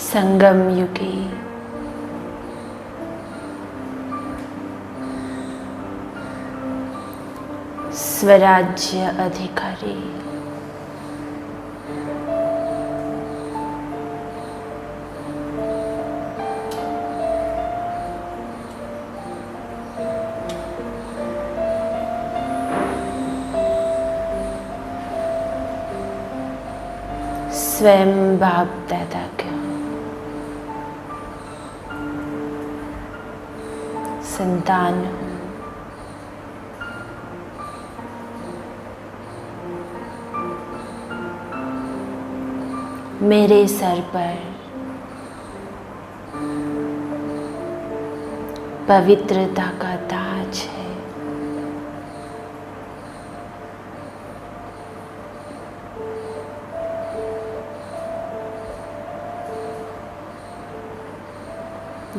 संगम युगी स्वराज्य अधिकारी स्वयं बाप दादा का संतान हूँ। मेरे सर पर पवित्रता का ताज है।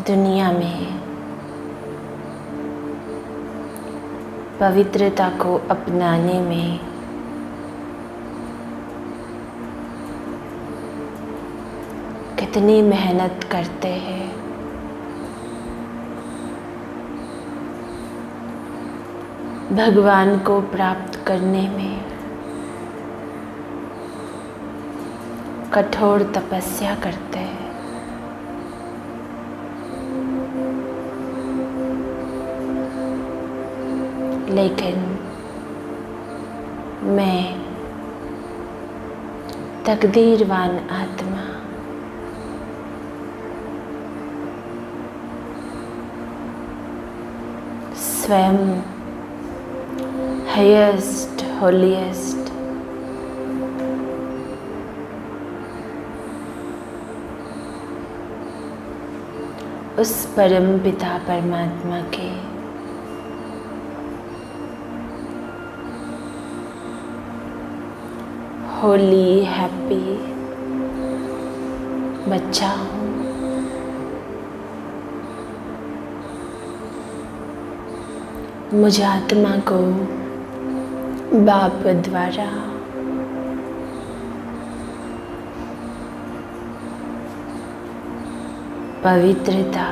दुनिया में पवित्रता को अपनाने में कितनी मेहनत करते हैं। भगवान को प्राप्त करने में कठोर तपस्या करते हैं। लेकिन मैं तकदीरवान आत्मा स्वयं हाईएस्ट होलीएस्ट उस परम पिता परमात्मा के होली हैप्पी बच्चा हूँ। मुझ आत्मा को बाप द्वारा पवित्रता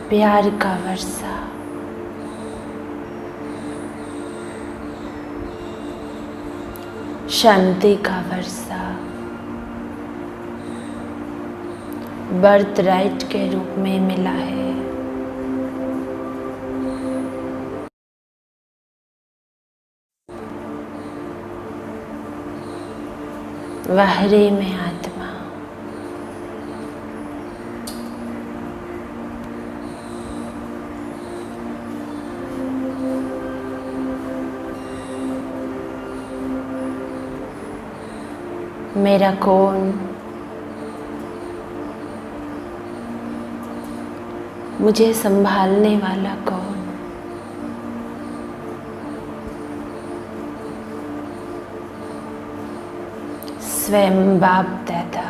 प्यार का वर्षा शांति का वर्षा बर्थ राइट के रूप में मिला है। वाहरे में आत्मा मेरा कौन मुझे संभालने वाला कौन। स्वयं बाप दादा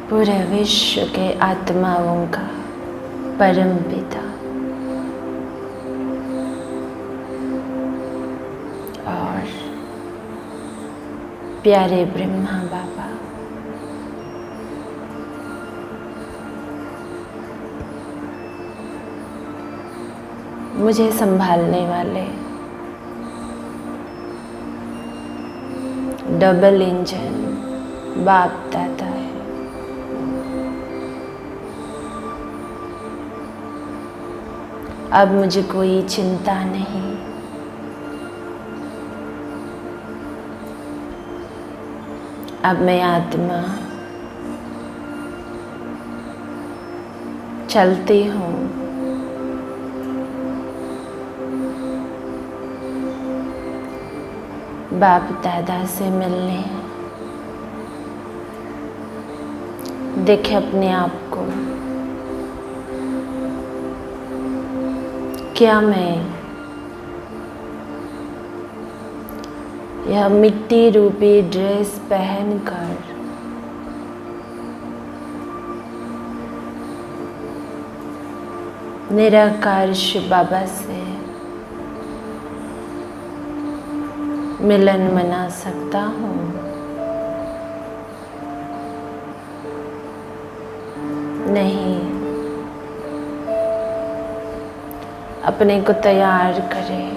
पूरे विश्व के आत्माओं का परम पिता और प्यारे ब्रह्मा बाबा मुझे संभालने वाले डबल इंजन बाप दादा है। अब मुझे कोई चिंता नहीं। अब मैं आत्मा चलती हूँ बाप दादा से मिलने। देखे अपने आप को, क्या मैं यह मिट्टी रूपी ड्रेस पहनकर निराकार शिव बाबा से मिलन मना सकता हूँ। नहीं, अपने को तैयार करें।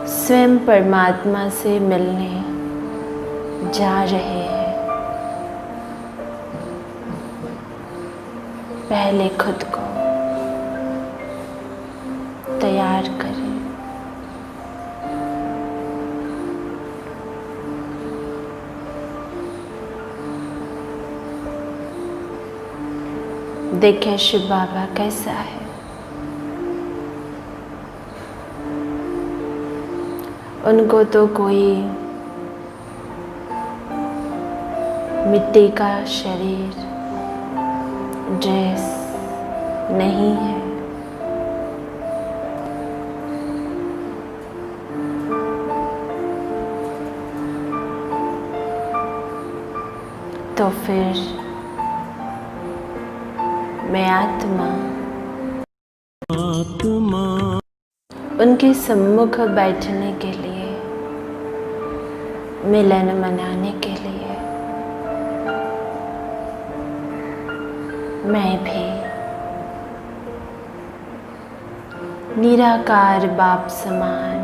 स्वयं परमात्मा से मिलने जा रहे हैं। पहले खुद को तैयार करें। देखें शिव बाबा कैसा है। उनको तो कोई मिट्टी का शरीर, ड्रेस नहीं है। तो फिर मैं आत्मा उनके सम्मुख बैठने के लिए, मिलन मनाने के लिए मैं भी निराकार बाप समान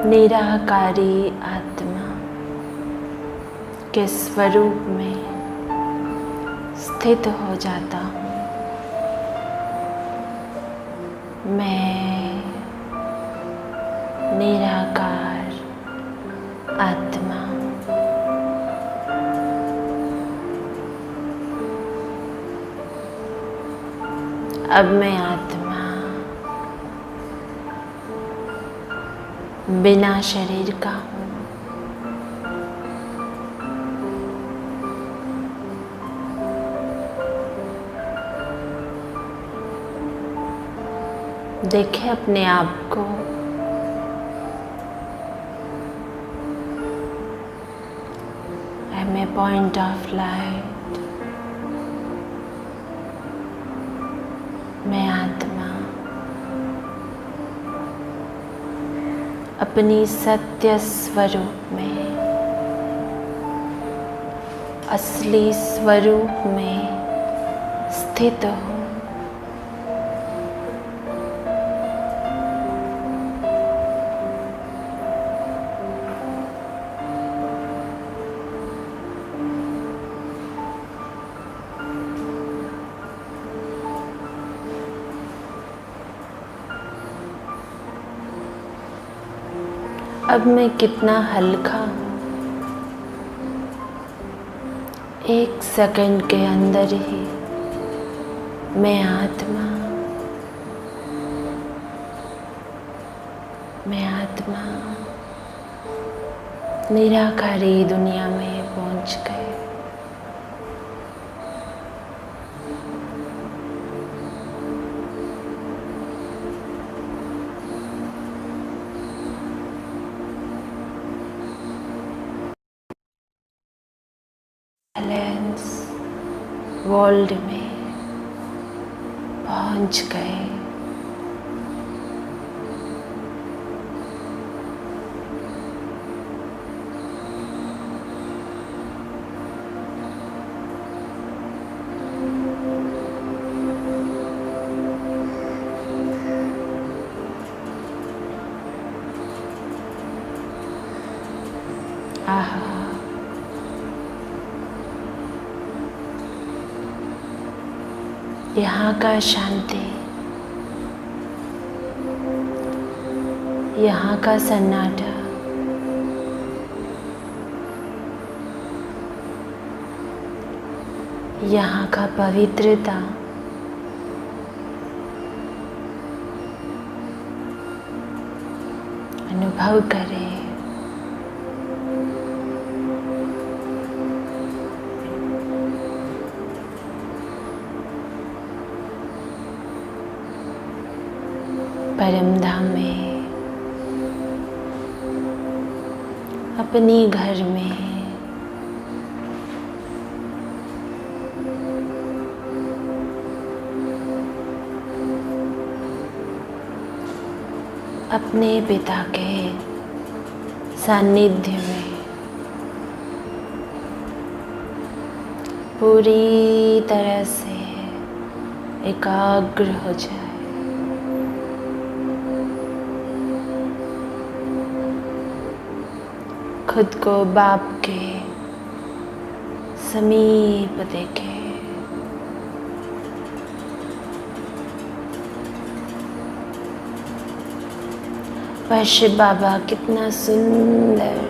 निराकारी आत्मा के स्वरूप में स्थित हो जाता हूँ। मैं निराकार आत्मा अब मैं आत्मा बिना शरीर का हूँ। देखें अपने आप को I am a point of light. मैं आत्मा अपनी सत्य स्वरूप में, असली स्वरूप में स्थित हूँ। अब मैं कितना हल्का हूँ। एक सेकंड के अंदर ही मैं आत्मा निराकारी दुनिया में पहुँच गए। वर्ल्ड में पहुंच गए। आहा, यहाँ का शांति, यहाँ का सन्नाटा, यहाँ का पवित्रता अनुभव करें। परम धाम में अपने घर में अपने पिता के सानिध्य में पूरी तरह से एकाग्र हो जाए। खुद को बाप के समीप देखें। वह शिव बाबा कितना सुंदर,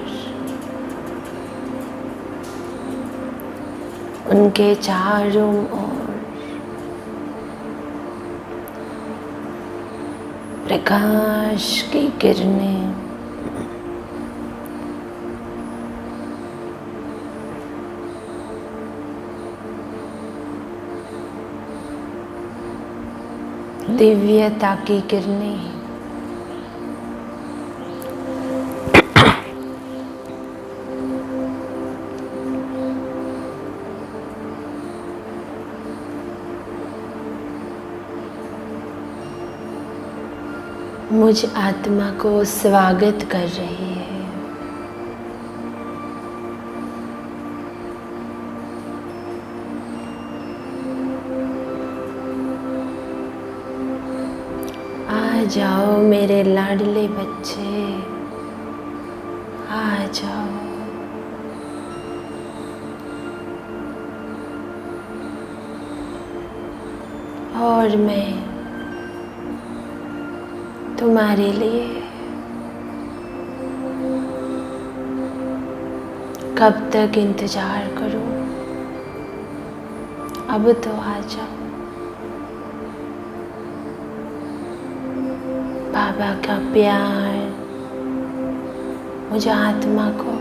उनके चारों ओर प्रकाश की किरणें दिव्यता की किरणें मुझ आत्मा को स्वागत कर रही है। आ जाओ मेरे लाडले बच्चे, आ जाओ। और मैं तुम्हारे लिए कब तक इंतजार करूं? अब तो आ जाओ। बाबा का प्यार मुझे आत्मा को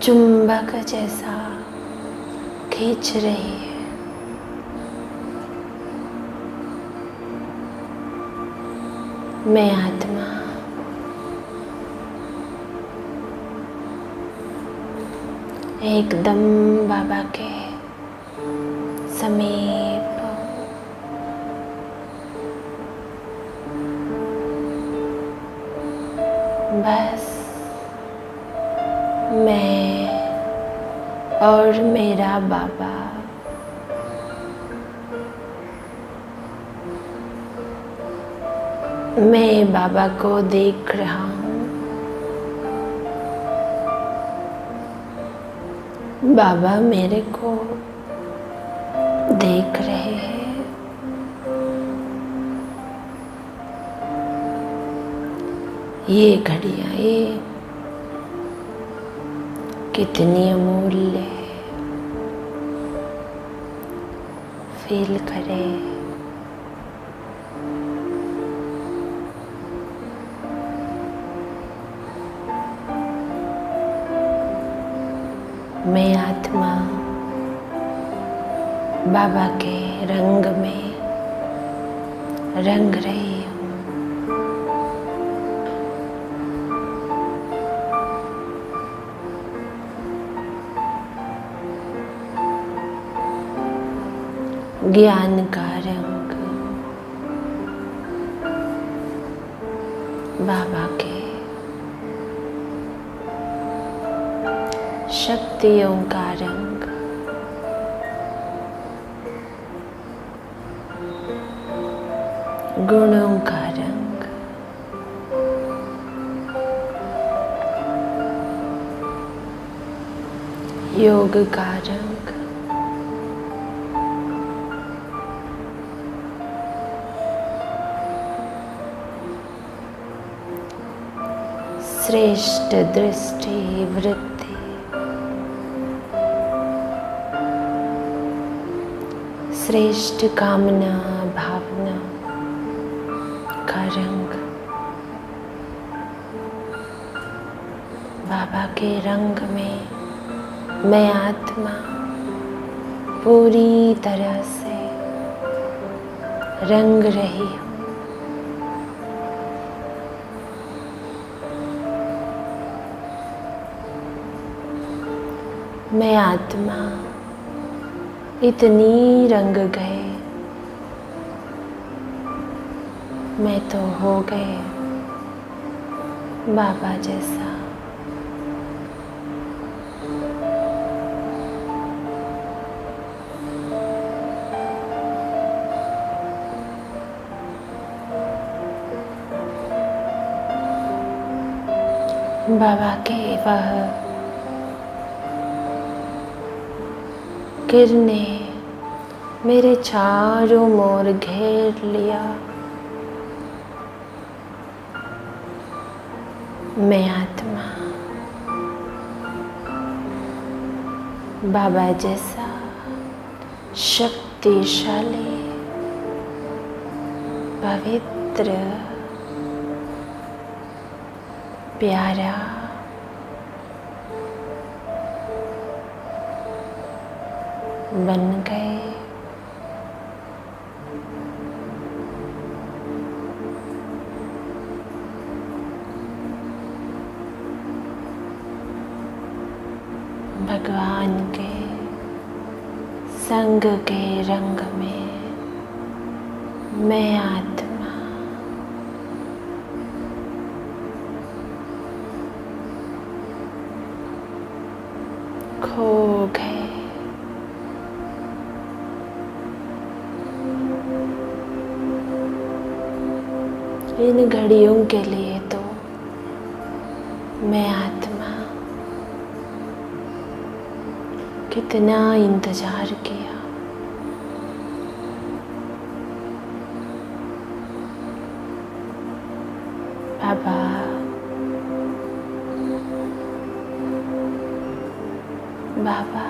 चुंबक जैसा खींच रही है। मैं आत्मा एकदम बाबा के समीप बस मैं और मेरा बाबा मैं बाबा को देख रहा हूँ। बाबा मेरे को देख रहे हैं। ये घड़ियाँ ये कितनी अमूल्य है। फील करें। मैं आत्मा बाबा के रंग में रंग रही हूँ। ज्ञान का रंग बाबा के, शक्तियों का रंग गुणों का रंग योग का रंग श्रेष्ठ दृष्टि वृत्ति श्रेष्ठ कामना भावना का रंग बाबा के रंग में मैं आत्मा पूरी तरह से रंग रही हूँ। मैं आत्मा इतनी रंग गए, मैं तो हो गए बाबा जैसा। बाबा के वह किरणें मेरे चारों ओर घेर लिया। मैं आत्मा बाबा जैसा शक्तिशाली, पवित्र, प्यारा, बन गए। भगवान के संग के रंग में मैं आत्मा खो गए। इन घड़ियों के लिए तो मैं आत्मा कितना इंतजार किया। बाबा बाबा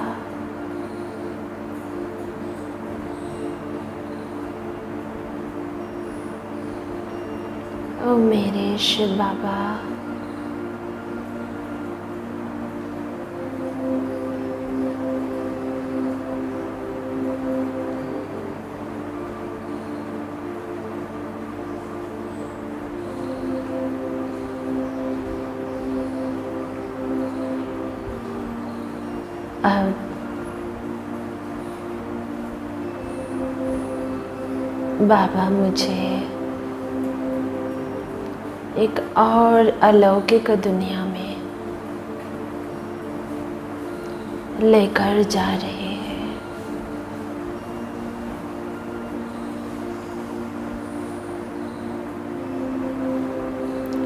ओ मेरे शिव बाबा, अब बाबा मुझे एक और अलौकिक दुनिया में लेकर जा रहे हैं।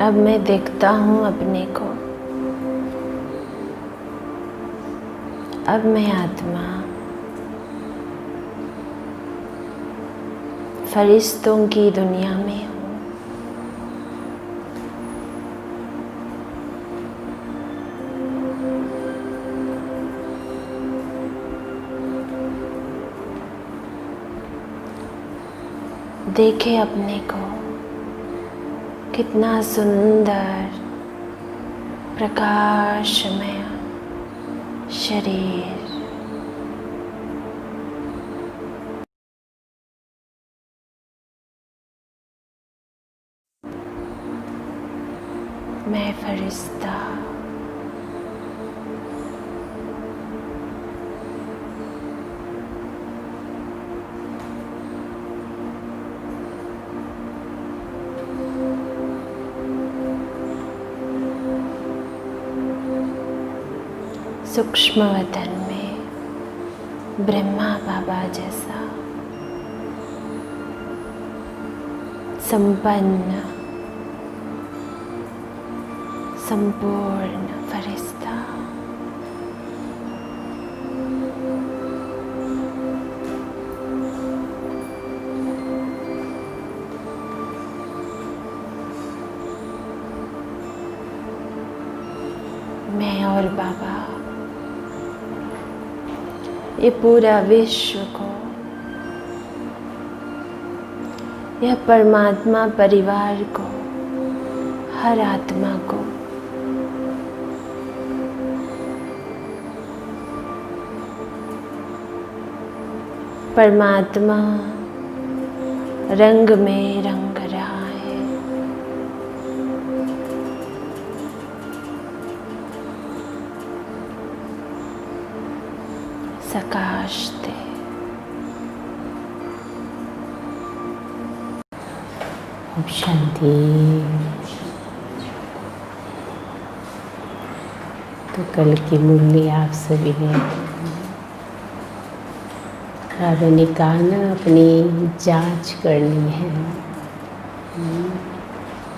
अब मैं देखता हूँ अपने को। अब मैं आत्मा फरिश्तों की दुनिया में हूँ। देखे अपने को, कितना सुंदर प्रकाशमय शरीर। मैं फरिश्ता, सूक्ष्म वतन में ब्रह्मा बाबा जैसा संपन्न, संपूर्ण फरिश्ता। मैं और बाबा ये पूरा विश्व को, यह परमात्मा परिवार को, हर आत्मा को परमात्मा रंग में रंग रहा है। सकाशते। अब शांति। तो कल की मुरली आप सभी ने बाबा ने कहा ना, अपनी जांच करनी है।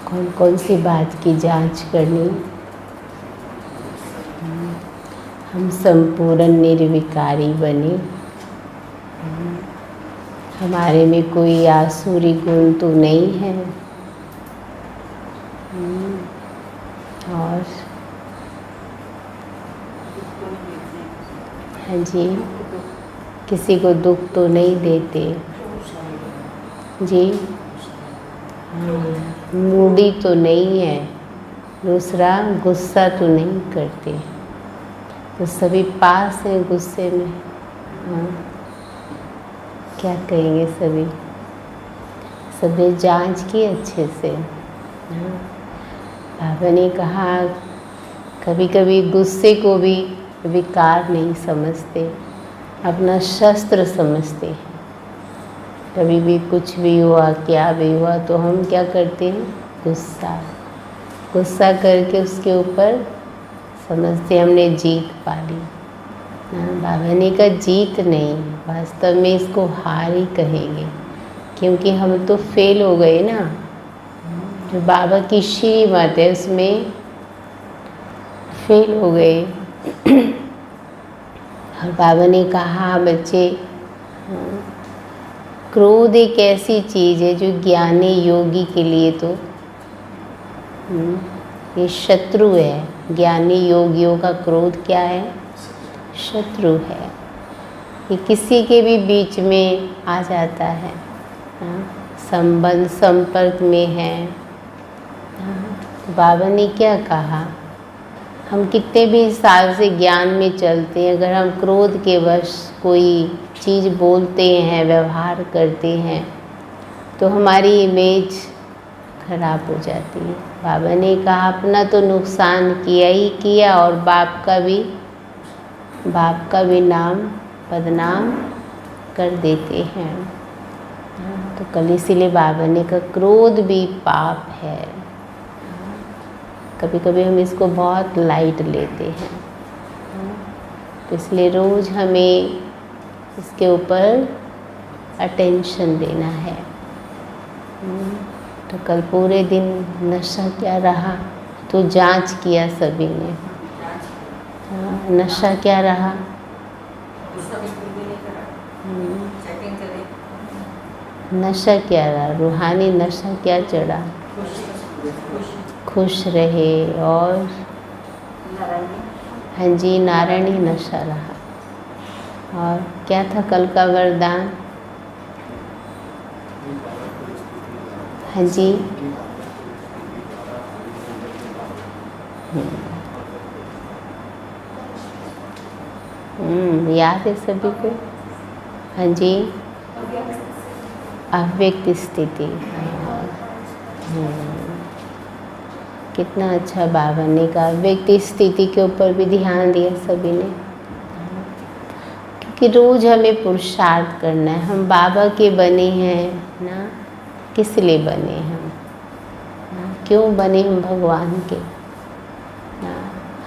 कौन कौन सी बात की जांच करनी? हम संपूर्ण निर्विकारी बने, हमारे में कोई आसुरी गुण तो नहीं है, और हाँ जी, किसी को दुख तो नहीं देते जी, मूडी तो नहीं है, दूसरा गुस्सा तो नहीं करते। तो सभी पास हैं गुस्से में। क्या कहेंगे? सभी जांच की अच्छे से। बाबा ने कहा कभी कभी गुस्से को भी विकार नहीं समझते, अपना शस्त्र समझते हैं। कभी भी कुछ भी हुआ, क्या भी हुआ, तो हम क्या करते हैं? गुस्सा करके उसके ऊपर समझते हमने जीत पा ली। बाबा ने कहा जीत नहीं, वास्तव में इसको हार ही कहेंगे, क्योंकि हम तो फेल हो गए ना। जो बाबा की श्रीमत है उसमें फेल हो गए। और बाबा ने कहा बच्चे, क्रोध एक ऐसी चीज़ है जो ज्ञानी योगी के लिए तो ये शत्रु है। ज्ञानी योगियों का क्रोध क्या है? शत्रु है। ये किसी के भी बीच में आ जाता है, संबंध संपर्क में है। तो बाबा ने क्या कहा, हम कितने भी साल से ज्ञान में चलते हैं, अगर हम क्रोध के वश कोई चीज़ बोलते हैं, व्यवहार करते हैं, तो हमारी इमेज खराब हो जाती है। बाबा ने कहा अपना तो नुकसान किया ही किया, और बाप का भी नाम बदनाम कर देते हैं। तो कल इसीलिए बाबा ने कहा क्रोध भी पाप है। कभी कभी हम इसको बहुत लाइट लेते हैं, तो इसलिए रोज़ हमें इसके ऊपर अटेंशन देना है। तो कल पूरे दिन नशा क्या रहा, तो जांच किया सभी ने। नशा क्या रहा? नशा क्या रहा? रूहानी नशा क्या चढ़ा? खुश रहे। और हाँ जी, नारायणी नशा रहा। और क्या था कल का वरदान? हाँ जी, याद है सभी को? हाँ जी, अव्यक्त स्थिति। कितना अच्छा बाबा ने कहा, अव्यक्त स्थिति के ऊपर भी ध्यान दिया सभी ने, क्योंकि रोज हमें पुरुषार्थ करना है। हम बाबा के बने हैं ना, किस लिए बने हम? क्यों बने हम? भगवान के।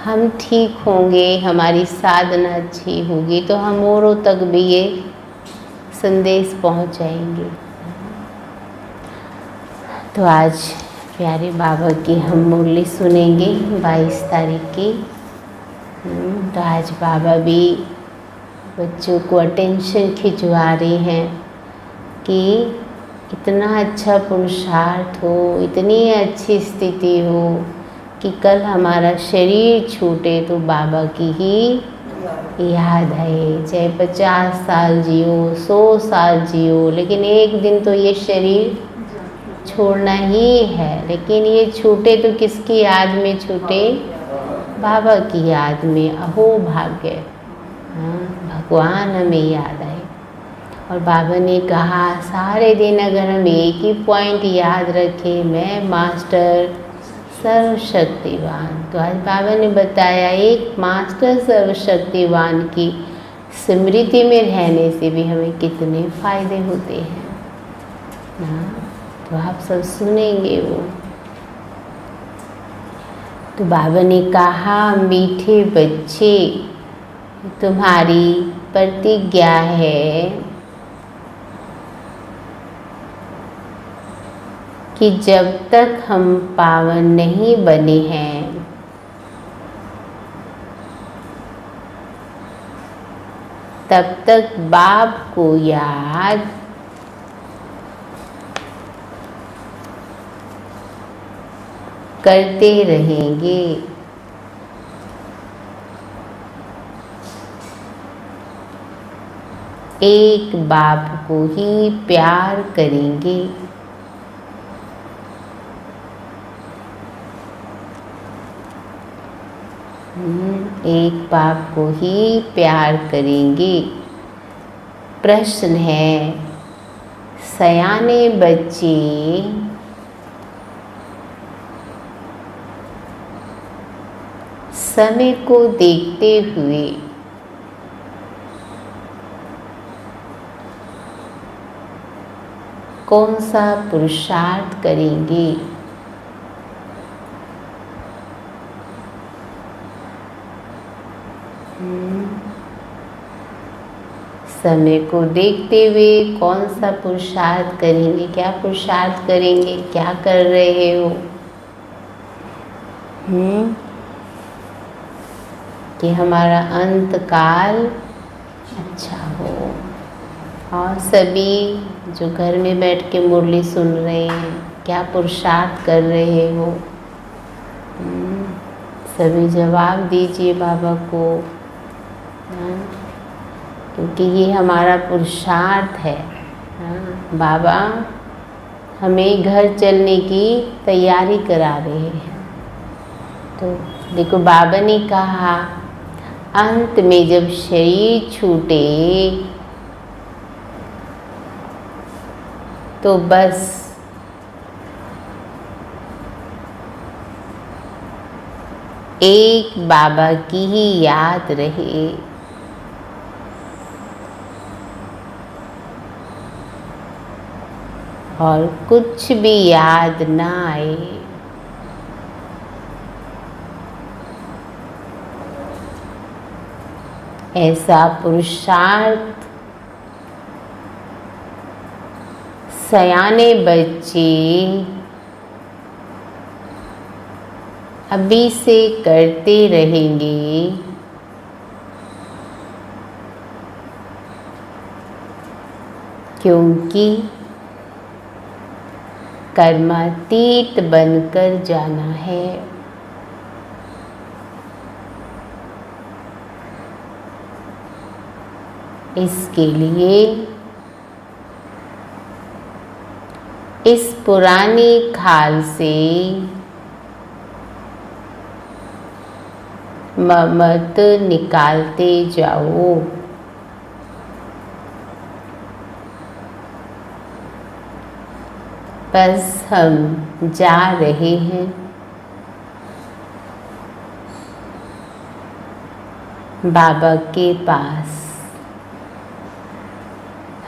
हम ठीक होंगे, हमारी साधना अच्छी होगी, तो हम औरों तक भी ये संदेश पहुंचाएंगे। तो आज प्यारे बाबा की हम मुरली सुनेंगे 22 तारीख की। तो आज बाबा भी बच्चों को अटेंशन खिंचवा रहे हैं कि इतना अच्छा पुरुषार्थ हो, इतनी अच्छी स्थिति हो कि कल हमारा शरीर छूटे तो बाबा की ही याद आए। चाहे 50 साल जियो, 100 साल जियो, लेकिन एक दिन तो ये शरीर छोड़ना ही है। लेकिन ये छूटे तो किसकी याद में छूटे? बाबा की याद में। अहो भाग्य, भगवान हमें याद आए। और बाबा ने कहा सारे दिन अगर हम एक ही पॉइंट याद रखें, मैं मास्टर सर्वशक्तिवान। तो आज बाबा ने बताया एक मास्टर सर्वशक्तिवान की स्मृति में रहने से भी हमें कितने फायदे होते हैं ना। तो आप सब सुनेंगे वो। तो बाबा ने कहा, मीठे बच्चे, तुम्हारी प्रतिज्ञा है कि जब तक हम पावन नहीं बने हैं तब तक बाप को याद करते रहेंगे। एक बाप को ही प्यार करेंगे। एक बाप को ही प्यार करेंगे। प्रश्न है, सयाने बच्चे समय को देखते हुए कौन सा पुरुषार्थ करेंगे? समय को देखते हुए कौन सा पुरुषार्थ करेंगे? क्या पुरुषार्थ करेंगे? क्या कर रहे हो? कि हमारा अंत काल अच्छा हो। और सभी जो घर में बैठ के मुरली सुन रहे हैं, क्या पुरुषार्थ कर रहे हो? सभी जवाब दीजिए बाबा को, क्योंकि ये हमारा पुरुषार्थ है। बाबा हमें घर चलने की तैयारी करा रहे हैं। तो देखो, बाबा ने कहा अंत में जब शरीर छूटे तो बस एक बाबा की ही याद रहे। और कुछ भी याद ना आए। ऐसा पुरुषार्थ सयाने बच्चे अभी से करते रहेंगे। क्योंकि कर्मातीत बनकर जाना है। इसके लिए इस पुरानी खाल से ममत निकालते जाओ। बस हम जा रहे हैं। बाबा के पास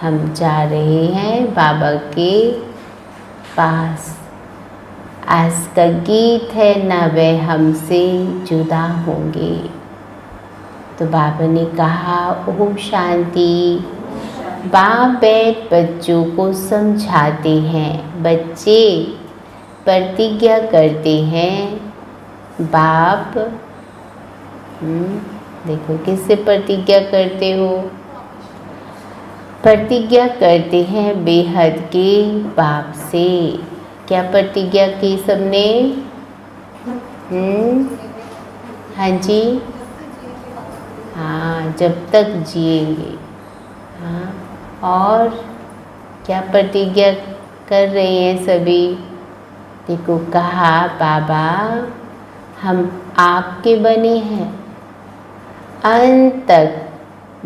हम जा रहे हैं, बाबा के पास। आज का गीत है, न वे हमसे जुदा होंगे। तो बाबा ने कहा, ओम शांति। बाप बैठ बच्चों को समझाते हैं। बच्चे प्रतिज्ञा करते हैं। बाप देखो किससे प्रतिज्ञा करते हो? प्रतिज्ञा करते हैं बेहद के बाप से। क्या प्रतिज्ञा की सबने? हाँ जी, हाँ, जब तक जिएंगे। हाँ, और क्या प्रतिज्ञा कर रहे हैं सभी? देखो, कहा बाबा हम आपके बने हैं। अंत तक,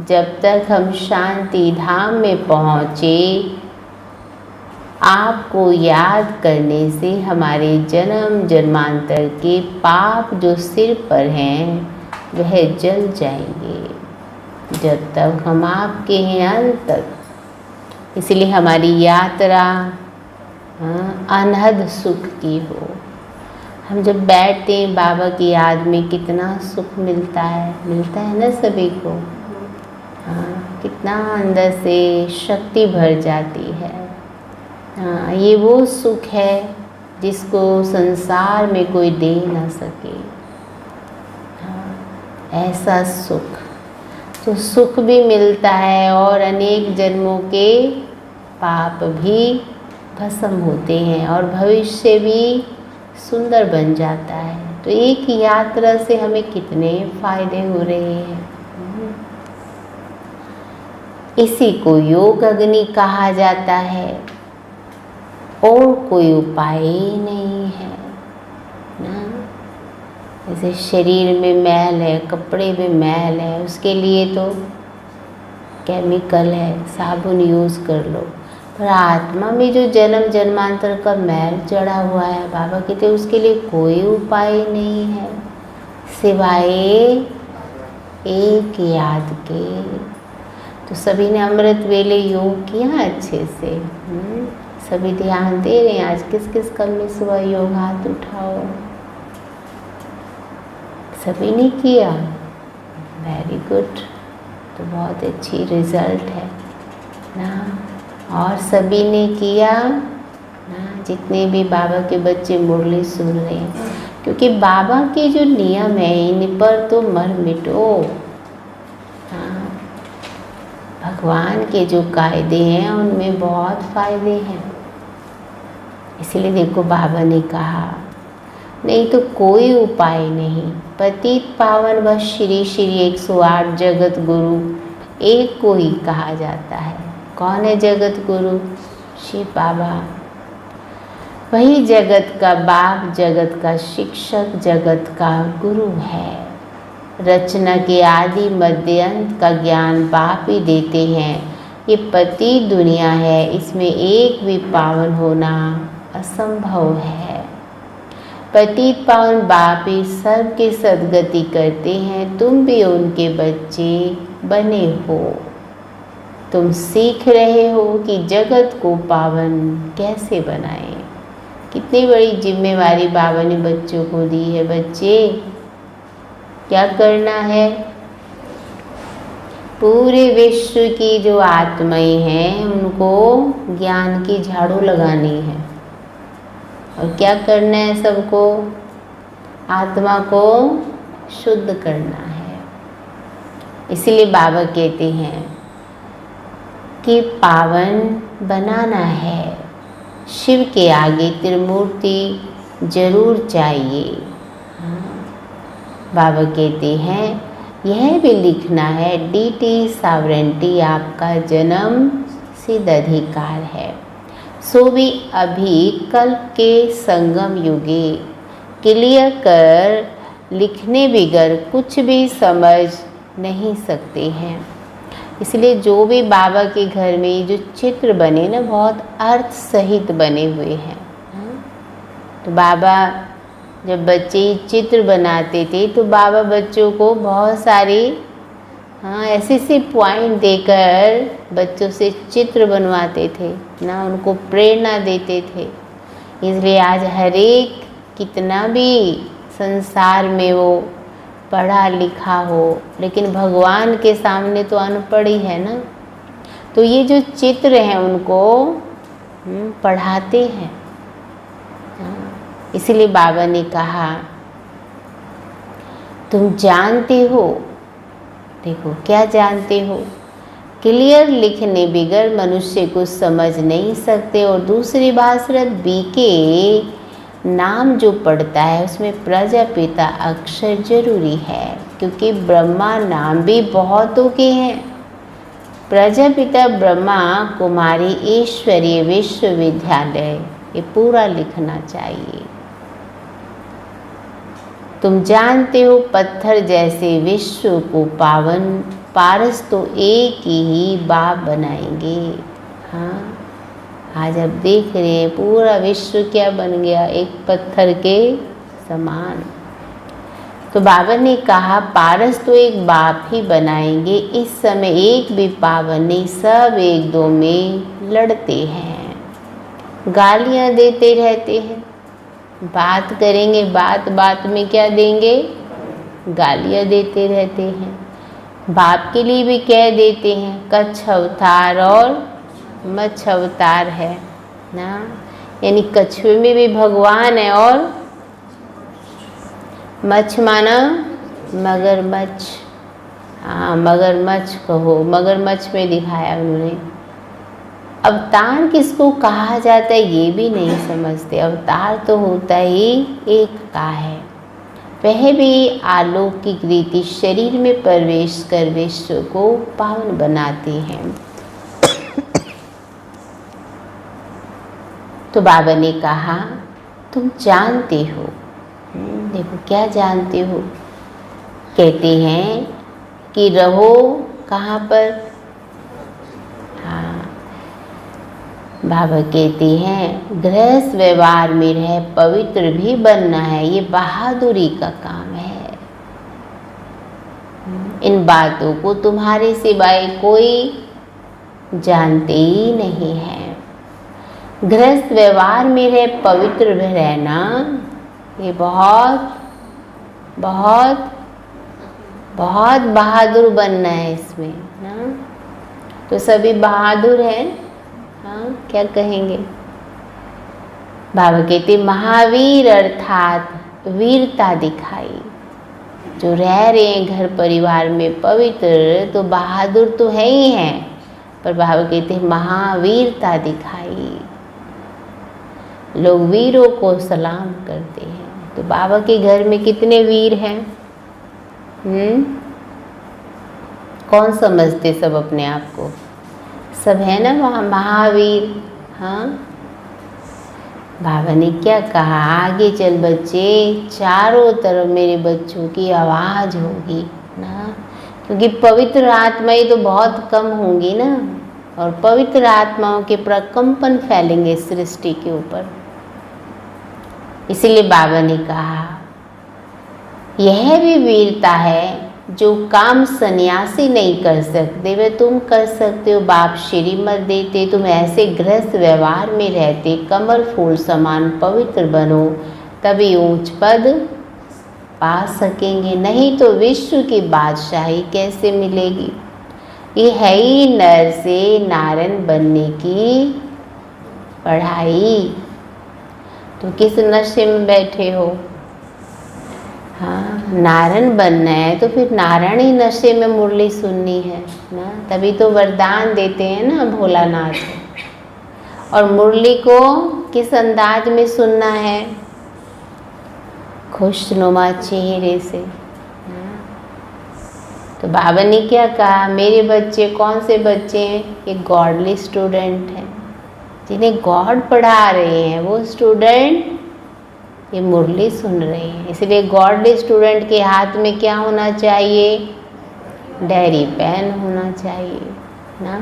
जब तक हम शांति धाम में पहुँचे, आपको याद करने से हमारे जन्म जन्मांतर के पाप जो सिर पर हैं वह जल जाएंगे। जब तक हम आपके हैं अंत तक। इसलिए हमारी यात्रा अनहद सुख की हो। हम जब बैठते हैं बाबा की याद में कितना सुख मिलता है ना सभी को। हाँ, कितना अंदर से शक्ति भर जाती है। हाँ, ये वो सुख है जिसको संसार में कोई दे ना सके। हाँ, ऐसा सुख, तो सुख भी मिलता है और अनेक जन्मों के पाप भी भस्म होते हैं और भविष्य भी सुंदर बन जाता है। तो एक यात्रा से हमें कितने फायदे हो रहे हैं। इसी को योग अग्नि कहा जाता है और कोई उपाय ही नहीं है ना। जैसे शरीर में मैल है, कपड़े में मैल है, उसके लिए तो केमिकल है, साबुन यूज़ कर लो। पर आत्मा में जो जन्म जन्मांतर का मैल चढ़ा हुआ है, बाबा कहते हैं उसके लिए कोई उपाय नहीं है सिवाय एक याद के। तो सभी ने अमृत वेले योग किया अच्छे से। सभी ध्यान दे रहे हैं। आज किस किस कल में सुबह योग हाथ उठाओ। सभी ने किया, वेरी गुड। तो बहुत अच्छी रिजल्ट है ना। और सभी ने किया ना, जितने भी बाबा के बच्चे मुरली सुन रहे हैं, क्योंकि बाबा के जो नियम है इन पर तो मर मिटो। हाँ, भगवान के जो कायदे हैं उनमें बहुत फायदे हैं। इसलिए देखो बाबा ने कहा नहीं तो कोई उपाय नहीं। पतित पावन व श्री श्री 108 जगत गुरु एक को ही कहा जाता है। कौन है जगत गुरु? शिव बाबा। वही जगत का बाप, जगत का शिक्षक, जगत का गुरु है। रचना के आदि मध्य अंत का ज्ञान बाप ही देते हैं। ये पतित दुनिया है, इसमें एक भी पावन होना असंभव है। पतित पावन बाप ही सबके सद्गति करते हैं। तुम भी उनके बच्चे बने हो। तुम सीख रहे हो कि जगत को पावन कैसे बनाएं। कितनी बड़ी जिम्मेवारी बाबा ने बच्चों को दी है। बच्चे क्या करना है? पूरे विश्व की जो आत्माएं हैं उनको ज्ञान की झाड़ू लगानी है। और क्या करना है? सबको आत्मा को शुद्ध करना है। इसलिए बाबा कहते हैं कि पावन बनाना है। शिव के आगे त्रिमूर्ति जरूर चाहिए। बाबा कहते हैं यह भी लिखना है डीटी सॉवरेंटी आपका जन्म सिद्ध अधिकार है। सो भी अभी कल्प के संगम युगे क्लियर कर लिखने बिगर कुछ भी समझ नहीं सकते हैं। इसलिए जो भी बाबा के घर में जो चित्र बने ना, बहुत अर्थ सहित बने हुए हैं। तो बाबा जब बच्चे चित्र बनाते थे तो बाबा बच्चों को बहुत सारी ऐसे ऐसे पॉइंट देकर बच्चों से चित्र बनवाते थे ना, उनको प्रेरणा देते थे। इसलिए आज हर एक कितना भी संसार में वो पढ़ा लिखा हो, लेकिन भगवान के सामने तो अनपढ़ ही है ना। तो ये जो चित्र हैं उनको पढ़ाते हैं। इसलिए बाबा ने कहा तुम जानते हो, देखो क्या जानते हो, क्लियर लिखने बिगर मनुष्य को समझ नहीं सकते। और दूसरी बात सिर्फ बी के नाम जो पढ़ता है उसमें प्रजापिता अक्षर जरूरी है, क्योंकि ब्रह्मा नाम भी बहुतों के हैं। प्रजापिता ब्रह्मा कुमारी ईश्वरीय विश्वविद्यालय, ये पूरा लिखना चाहिए। तुम जानते हो पत्थर जैसे विश्व को पावन पारस तो एक ही बाप बनाएंगे। हाँ, आज अब देख रहे हैं पूरा विश्व क्या बन गया, एक पत्थर के समान। तो बाबा ने कहा पारस तो एक बाप ही बनाएंगे, इस समय एक भी पावन नहीं, सब एक दो में लड़ते हैं, गालियां देते रहते हैं। बात करेंगे, बात बात में क्या देंगे, गालियां देते रहते हैं। बाप के लिए भी कह देते हैं कच्छ अवतार और मच्छ अवतार है ना, यानी कछुए में भी भगवान है और मच्छ माना मगरमच्छ, हाँ मगरमच्छ कहो, मगरमच्छ में दिखाया उन्होंने। अवतार किसको कहा जाता है ये भी नहीं समझते। अवतार तो होता ही एक का है, वह भी अलौकिक रीति शरीर में प्रवेश कर विश्व को पावन बनाते हैं। तो बाबा ने कहा तुम जानते हो, देखो क्या जानते हो, कहते हैं कि रहो कहाँ पर, हाँ बाबा कहते हैं गृहस्थ व्यवहार में रह पवित्र भी बनना है, ये बहादुरी का काम है। इन बातों को तुम्हारे सिवाय कोई जानते ही नहीं है। गृहस्थ व्यवहार में रह पवित्र रहना, ये बहुत बहुत बहुत बहादुर बनना है इसमें ना। तो सभी बहादुर हैं, हाँ क्या कहेंगे। बाबा कहते महावीर अर्थात वीरता दिखाई, जो रह रहे हैं घर परिवार में पवित्र, तो बहादुर तो है ही हैं, पर बाबा कहते हैं महावीरता दिखाई, लोग वीरों को सलाम करते हैं। तो बाबा के घर में कितने वीर हैं, कौन समझते सब अपने आप को, सब है ना वहाँ महावीर। हाँ बाबा ने क्या कहा, आगे चल बच्चे, चारों तरफ मेरे बच्चों की आवाज़ होगी ना, क्योंकि पवित्र आत्माएं तो बहुत कम होंगी ना, और पवित्र आत्माओं के प्रकंपन फैलेंगे सृष्टि के ऊपर। इसीलिए बाबा ने कहा यह भी वीरता है जो काम सन्यासी नहीं कर सकते वह तुम कर सकते हो। बाप श्रीमत देते, तुम ऐसे गृहस्थ व्यवहार में रहते, कमल फूल समान पवित्र बनो, तभी ऊंच पद पा सकेंगे, नहीं तो विश्व की बादशाही कैसे मिलेगी। ये है ही नर से नारायण बनने की पढ़ाई। तो किस नशे में बैठे हो, हाँ नारायण बनना है तो फिर नारायणी नशे में मुरली सुननी है ना, तभी तो वरदान देते हैं ना भोलानाथ। और मुरली को किस अंदाज में सुनना है, खुशनुमा चेहरे से। तो बाबा ने क्या कहा, मेरे बच्चे कौन से बच्चे हैं, ये गॉडली स्टूडेंट हैं, जिन्हें गॉड पढ़ा रहे हैं वो स्टूडेंट ये मुरली सुन रहे हैं। इसलिए गॉडली स्टूडेंट के हाथ में क्या होना चाहिए, डायरी पेन होना चाहिए ना,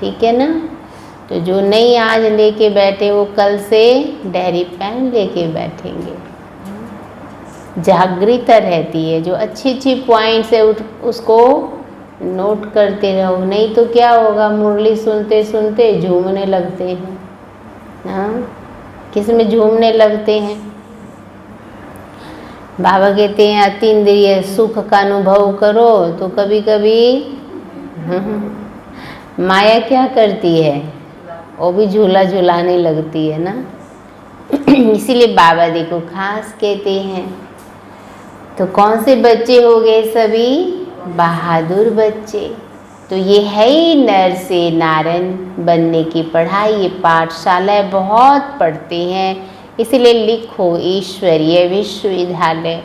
ठीक है ना। तो जो नहीं आज लेके बैठे वो कल से डायरी पेन लेके बैठेंगे। जागृता रहती है, जो अच्छी अच्छी पॉइंट्स है उसको नोट करते रहो, नहीं तो क्या होगा, मुरली सुनते सुनते झूमने लगते हैं ना। किस में झूमने लगते हैं, बाबा कहते हैं अतीन्द्रिय सुख का अनुभव करो, तो कभी कभी माया क्या करती है, वो भी झूला झुलाने लगती है ना। इसीलिए बाबा देखो खास कहते हैं, तो कौन से बच्चे हो गए, सभी बहादुर बच्चे। तो ये है ही नर से नारायण बनने की पढ़ाई, ये पाठशालाएं बहुत पढ़ते हैं, इसलिए लिखो ईश्वरीय विश्वविद्यालय।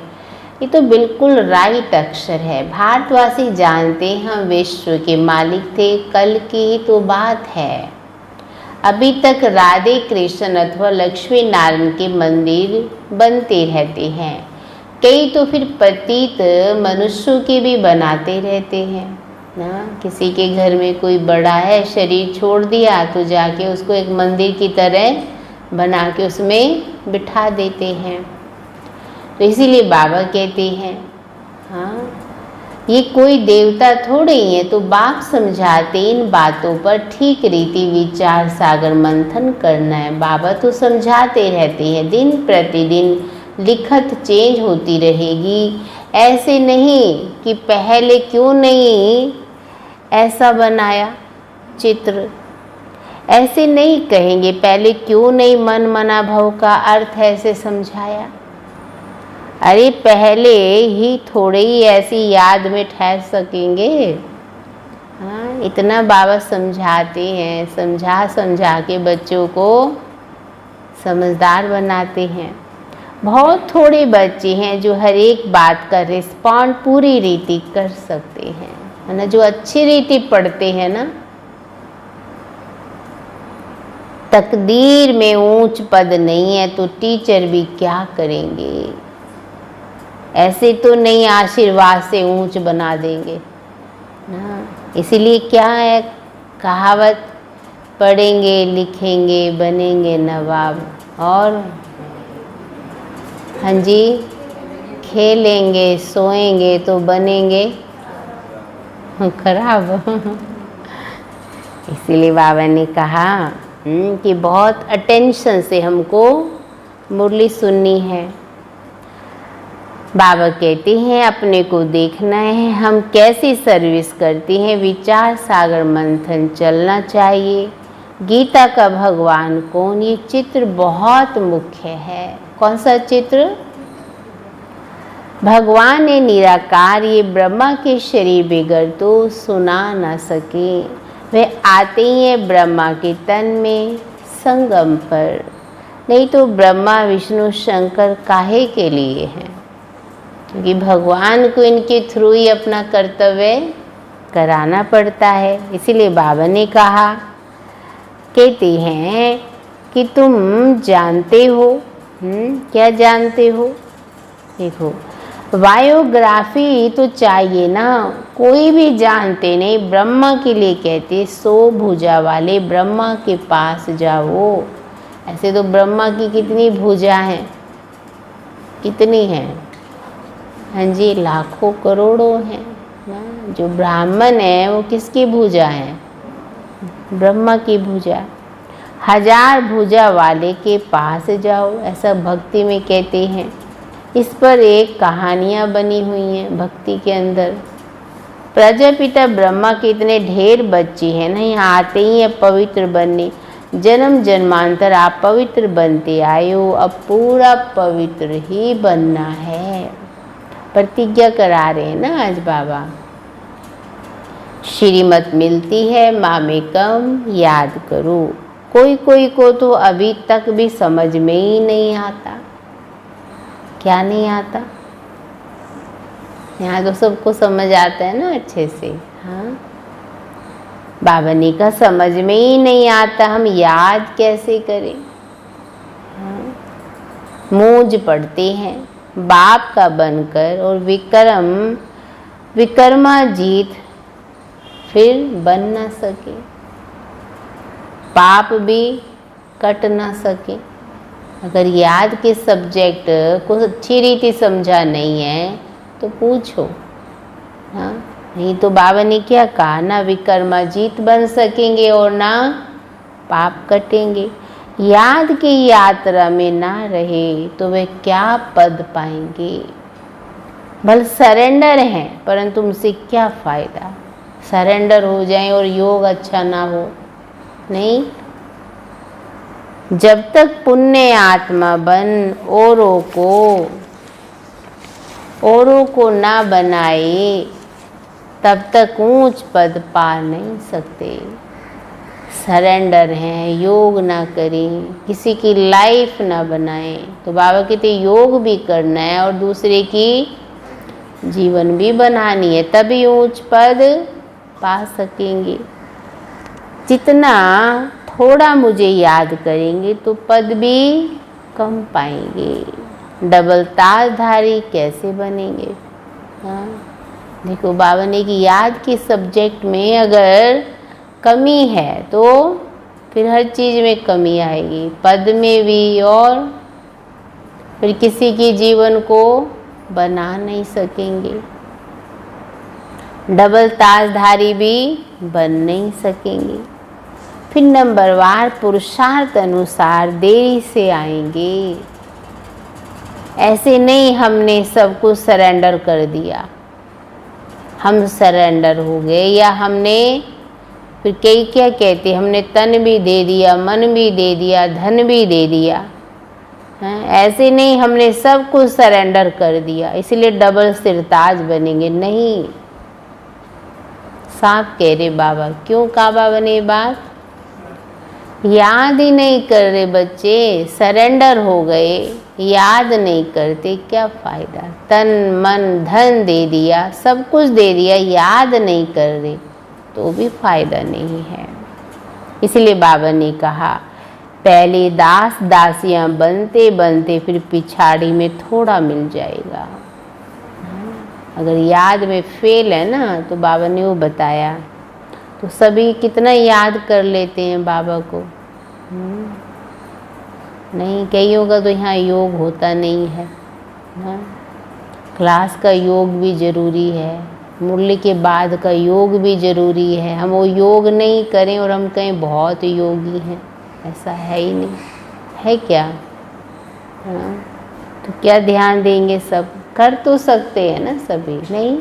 ये तो बिल्कुल राइट अक्षर है। भारतवासी जानते हैं हम विश्व के मालिक थे, कल की ही तो बात है। अभी तक राधे कृष्ण अथवा लक्ष्मी नारायण के मंदिर बनते रहते हैं, कई तो फिर पतित मनुष्यों के भी बनाते रहते हैं ना। किसी के घर में कोई बड़ा है, शरीर छोड़ दिया, तो जाके उसको एक मंदिर की तरह बना के उसमें बिठा देते हैं। तो इसीलिए बाबा कहते हैं, हाँ ये कोई देवता थोड़े ही है। तो बाप समझाते इन बातों पर ठीक रीति विचार सागर मंथन करना है। बाबा तो समझाते रहते हैं, दिन प्रतिदिन लिखत चेंज होती रहेगी। ऐसे नहीं कि पहले क्यों नहीं ऐसा बनाया चित्र, ऐसे नहीं कहेंगे पहले क्यों नहीं मन मना भव का अर्थ ऐसे समझाया। अरे पहले ही थोड़े ही ऐसी याद में ठहर सकेंगे। हाँ इतना बाबा समझाते हैं, समझा के बच्चों को समझदार बनाते हैं। बहुत थोड़े बच्चे हैं जो हर एक बात का रिस्पॉन्ड पूरी रीति कर सकते हैं, है ना, जो अच्छी रीति पढ़ते हैं ना। तकदीर में ऊंच पद नहीं है तो टीचर भी क्या करेंगे। ऐसे तो नहीं आशीर्वाद से ऊंच बना देंगे ना। इसीलिए क्या है कहावत, पढ़ेंगे लिखेंगे बनेंगे नवाब, और हाँ जी खेलेंगे सोएंगे तो बनेंगे खराब। इसीलिए बाबा ने कहा कि बहुत अटेंशन से हमको मुरली सुननी है। बाबा कहते हैं अपने को देखना है हम कैसी सर्विस करते हैं, विचार सागर मंथन चलना चाहिए। गीता का भगवान कौन, ये चित्र बहुत मुख्य है। कौन सा चित्र? भगवान है निराकार, ये ब्रह्मा के शरीर बिगड़ तो सुना ना सके। वे आते ही हैं ब्रह्मा के तन में संगम पर, नहीं तो ब्रह्मा विष्णु शंकर काहे के लिए हैं? क्योंकि भगवान को इनके थ्रू ही अपना कर्तव्य कराना पड़ता है। इसीलिए बाबा ने कहा, कहते हैं कि तुम जानते हो, क्या जानते हो? देखो बायोग्राफी तो चाहिए ना, कोई भी जानते नहीं। ब्रह्मा के लिए कहते 100 भुजा वाले ब्रह्मा के पास जाओ। ऐसे तो ब्रह्मा की कितनी भुजा हैं, कितनी हैं? हाँ जी लाखों करोड़ों हैं ना। जो ब्राह्मण है वो किसकी भुजा है? ब्रह्मा की भुजा। 1000 भुजा वाले के पास जाओ, ऐसा भक्ति में कहते हैं। इस पर एक कहानियाँ बनी हुई हैं भक्ति के अंदर। प्रजापिता ब्रह्मा के इतने ढेर बच्चे हैं ना, यहाँ आते ही हैं पवित्र बनने। जन्म जन्मांतर आप पवित्र बनते आए हो, अब पूरा पवित्र ही बनना है। प्रतिज्ञा करा रहे हैं ना आज बाबा। श्रीमत मिलती है माँ में कम याद करो। कोई को तो अभी तक भी समझ में ही नहीं आता। क्या नहीं आता? यहाँ तो सबको समझ आता है ना अच्छे से। हाँ बाबा ने कहा समझ में ही नहीं आता, हम याद कैसे करें? हाँ? मूंज पढ़ते हैं बाप का बनकर और विक्रमाजीत फिर बन ना सके, पाप भी कट ना सके। अगर याद के सब्जेक्ट को अच्छी रीति समझा नहीं है तो पूछो। हाँ नहीं तो बाबा ने क्या कहा, ना विक्रमाजीत बन सकेंगे और ना पाप कटेंगे। याद की यात्रा में ना रहे तो वे क्या पद पाएंगे? भले सरेंडर हैं परंतु उनसे क्या फ़ायदा? सरेंडर हो जाए और योग अच्छा ना हो, नहीं। जब तक पुण्य आत्मा बन औरों को ना बनाए तब तक ऊंच पद पा नहीं सकते। सरेंडर हैं, योग ना करें, किसी की लाइफ ना बनाएं। तो बाबा कहते योग भी करना है और दूसरे की जीवन भी बनानी है, तभी ऊंच पद पा सकेंगे। जितना थोड़ा मुझे याद करेंगे तो पद भी कम पाएंगे। डबल ताजधारी कैसे बनेंगे? हाँ देखो बाबा ने कि याद के सब्जेक्ट में अगर कमी है तो फिर हर चीज़ में कमी आएगी, पद में भी और फिर किसी के जीवन को बना नहीं सकेंगे, डबल ताजधारी भी बन नहीं सकेंगे। फिर नंबरवार पुरुषार्थ अनुसार देरी से आएंगे। ऐसे नहीं हमने सब कुछ सरेंडर कर दिया, हम सरेंडर हो गए, या हमने फिर कई क्या कहते, हमने तन भी दे दिया, मन भी दे दिया, धन भी दे दिया। ऐसे नहीं हमने सब कुछ सरेंडर कर दिया इसलिए डबल सिरताज बनेंगे, नहीं। साफ कह रहे बाबा। क्यों काबा बने बात? याद ही नहीं कर रहे बच्चे, सरेंडर हो गए, याद नहीं करते, क्या फ़ायदा। तन मन धन दे दिया, सब कुछ दे दिया, याद नहीं कर रहे तो भी फ़ायदा नहीं है। इसलिए बाबा ने कहा पहले दास दासियां बनते बनते फिर पिछाड़ी में थोड़ा मिल जाएगा। अगर याद में फेल है ना, तो बाबा ने वो बताया, तो सभी कितना याद कर लेते हैं बाबा को। नहीं, कईयों का तो यहाँ योग होता नहीं है ना। क्लास का योग भी ज़रूरी है, मुरली के बाद का योग भी ज़रूरी है। हम वो योग नहीं करें और हम कहें बहुत योगी हैं, ऐसा है ही नहीं, है क्या? हाँ, तो क्या ध्यान देंगे? सब कर तो सकते हैं ना सभी, नहीं।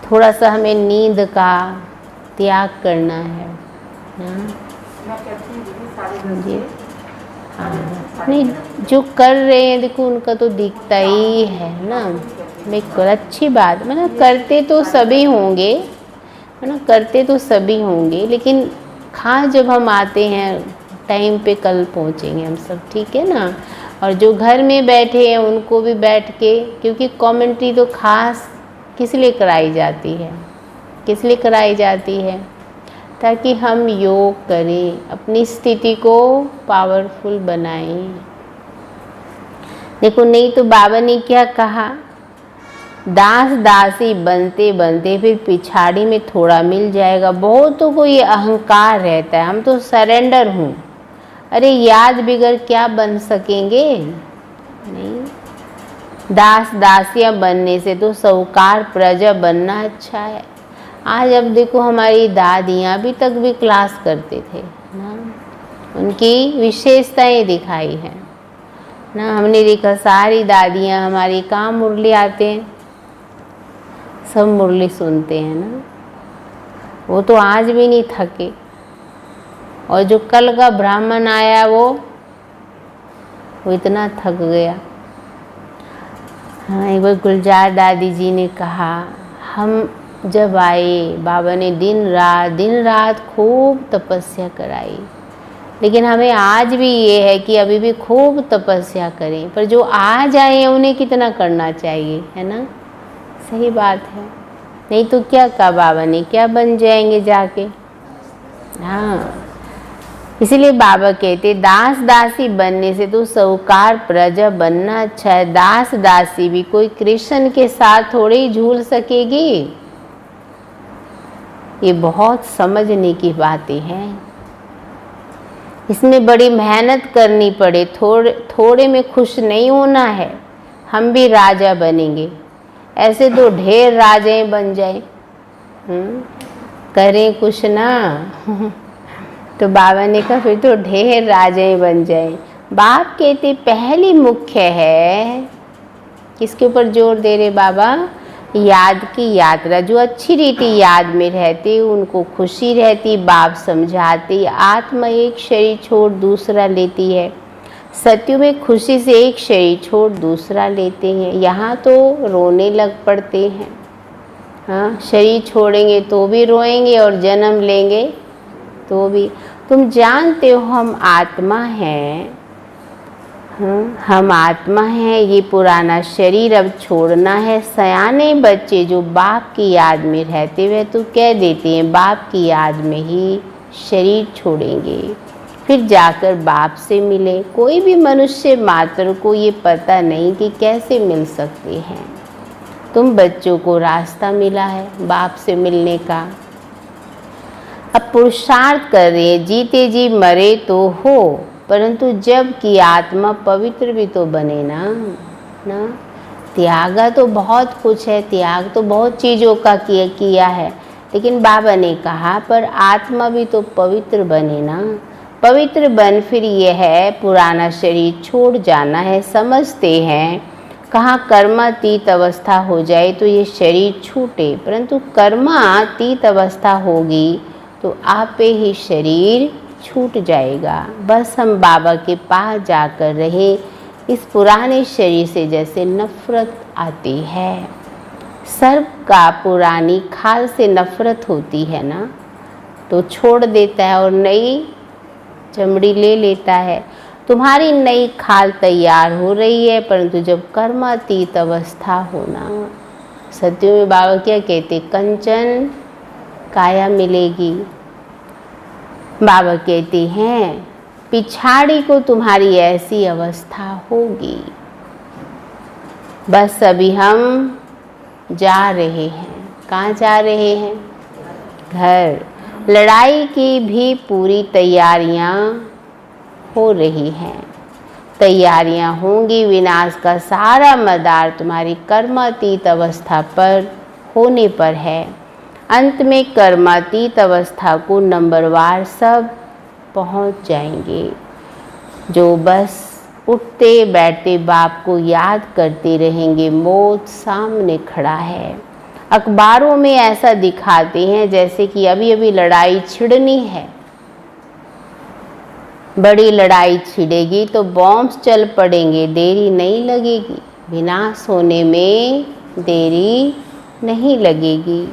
थोड़ा सा हमें नींद का त्याग करना है ना। जी हाँ, नहीं, जो कर रहे हैं देखो उनका तो दिखता ही है ना। बिल्कुल अच्छी बात, मतलब करते तो सभी होंगे, है ना, करते तो सभी होंगे, लेकिन खास जब हम आते हैं टाइम पे कल पहुँचेंगे हम सब, ठीक है ना। और जो घर में बैठे हैं उनको भी बैठ के, क्योंकि कमेंट्री तो खास किस लिए कराई जाती है, किस लिए कराई जाती है? ताकि हम योग करें, अपनी स्थिति को पावरफुल बनाएं। देखो, नहीं तो बाबा ने क्या कहा, दास दासी बनते बनते फिर पिछाड़ी में थोड़ा मिल जाएगा। बहुतों को ये अहंकार रहता है, हम तो सरेंडर हूँ। अरे याद बिगड़ क्या बन सकेंगे? नहीं, दास दासियां बनने से तो साहूकार प्रजा बनना अच्छा है। आज अब देखो हमारी दादियां अभी तक भी क्लास करते थे ना, उनकी विशेषताएं दिखाई हैं ना। हमने देखा सारी दादियां हमारी कहाँ मुरली आते हैं, सब मुरली सुनते हैं ना। वो तो आज भी नहीं थके। और जो कल का ब्राह्मण आया वो इतना थक गया। हाँ, एक बार गुलजार दादी जी ने कहा, हम जब आए बाबा ने दिन रात खूब तपस्या कराई, लेकिन हमें आज भी ये है कि अभी भी खूब तपस्या करें, पर जो आज आए हैं उन्हें कितना करना चाहिए, है ना। सही बात है, नहीं तो क्या कहा बाबा ने, क्या बन जाएंगे जाके। हाँ, इसीलिए बाबा कहते दास दासी बनने से तो साहूकार प्रजा बनना अच्छा है। दास दासी भी कोई कृष्ण के साथ थोड़ी ही झूल सकेगी। ये बहुत समझने की बातें हैं, इसमें बड़ी मेहनत करनी पड़े। थोड़े में खुश नहीं होना है। हम भी राजा बनेंगे, ऐसे तो ढेर राजाएं बन जाए, करें कुछ ना। तो बाबा ने कहा फिर तो ढेर राजाएं बन जाए। बाप कहते पहली मुख्य है, किसके ऊपर जोर दे रहे बाबा? याद की यात्रा। जो अच्छी रीति याद में रहते उनको खुशी रहती। बाप समझाते आत्मा एक शरीर छोड़ दूसरा लेती है। सत्युग में खुशी से एक शरीर छोड़ दूसरा लेते हैं। यहाँ तो रोने लग पड़ते हैं। हाँ, शरीर छोड़ेंगे तो भी रोएंगे और जन्म लेंगे तो भी। तुम जानते हो हम आत्मा हैं, हम आत्मा हैं। ये पुराना शरीर अब छोड़ना है। सयाने बच्चे जो बाप की याद में रहते हुए तो कह देते हैं बाप की याद में ही शरीर छोड़ेंगे, फिर जाकर बाप से मिले। कोई भी मनुष्य मात्र को ये पता नहीं कि कैसे मिल सकते हैं। तुम बच्चों को रास्ता मिला है बाप से मिलने का। अब पुरुषार्थ कर रहे हैं, जीते जी मरे तो हो, परंतु जब कि आत्मा पवित्र भी तो बने ना। त्यागा तो बहुत कुछ है, त्याग तो बहुत चीज़ों का किया है, लेकिन बाबा ने कहा पर आत्मा भी तो पवित्र बने ना। पवित्र बन फिर ये है पुराना शरीर छोड़ जाना है। समझते हैं कहाँ कर्मातीत अवस्था हो जाए तो ये शरीर छूटे, परंतु कर्मातीत अवस्था होगी तो आपे ही शरीर छूट जाएगा। बस हम बाबा के पास जाकर रहे। इस पुराने शरीर से जैसे नफरत आती है, सर्प का पुरानी खाल से नफरत होती है ना, तो छोड़ देता है और नई चमड़ी ले लेता है। तुम्हारी नई खाल तैयार हो रही है, परंतु जब कर्मातीत अवस्था होना, सत्यों में बाबा क्या कहते, कंचन काया मिलेगी। बाबा कहते हैं पिछाड़ी को तुम्हारी ऐसी अवस्था होगी। बस अभी हम जा रहे हैं। कहाँ जा रहे हैं? घर। लड़ाई की भी पूरी तैयारियां हो रही हैं। तैयारियां होंगी, विनाश का सारा मदार तुम्हारी कर्मातीत अवस्था पर होने पर है। अंत में कर्मातीत अवस्था को नंबरवार सब पहुंच जाएंगे, जो बस उठते बैठते बाप को याद करते रहेंगे। मौत सामने खड़ा है। अखबारों में ऐसा दिखाते हैं जैसे कि अभी अभी लड़ाई छिड़नी है। बड़ी लड़ाई छिड़ेगी तो बॉम्ब्स चल पड़ेंगे, देरी नहीं लगेगी। विनाश होने में देरी नहीं लगेगी।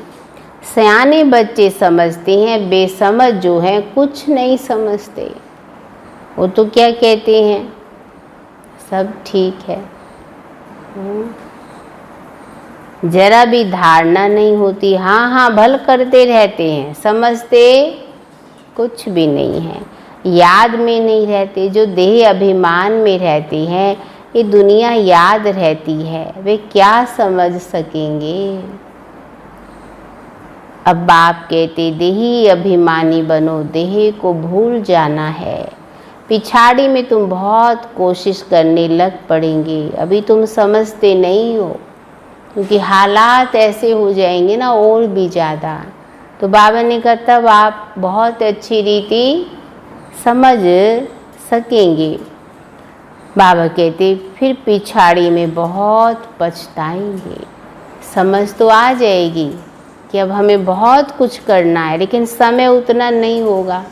सयाने बच्चे समझते हैं, बेसमझ जो हैं कुछ नहीं समझते। वो तो क्या कहते हैं, सब ठीक है। जरा भी धारणा नहीं होती, हाँ हाँ भल करते रहते हैं, समझते कुछ भी नहीं है। याद में नहीं रहते। जो देह अभिमान में रहते हैं, ये दुनिया याद रहती है, वे क्या समझ सकेंगे। अब बाप कहते देही अभिमानी बनो, देह को भूल जाना है। पिछाड़ी में तुम बहुत कोशिश करने लग पड़ेंगे, अभी तुम समझते नहीं हो, क्योंकि हालात ऐसे हो जाएंगे ना और भी ज़्यादा। तो बाबा ने कहा तब आप बहुत अच्छी रीति समझ सकेंगे। बाबा कहते फिर पिछाड़ी में बहुत पछताएंगे। समझ तो आ जाएगी कि अब हमें बहुत कुछ करना है, लेकिन समय उतना नहीं होगा।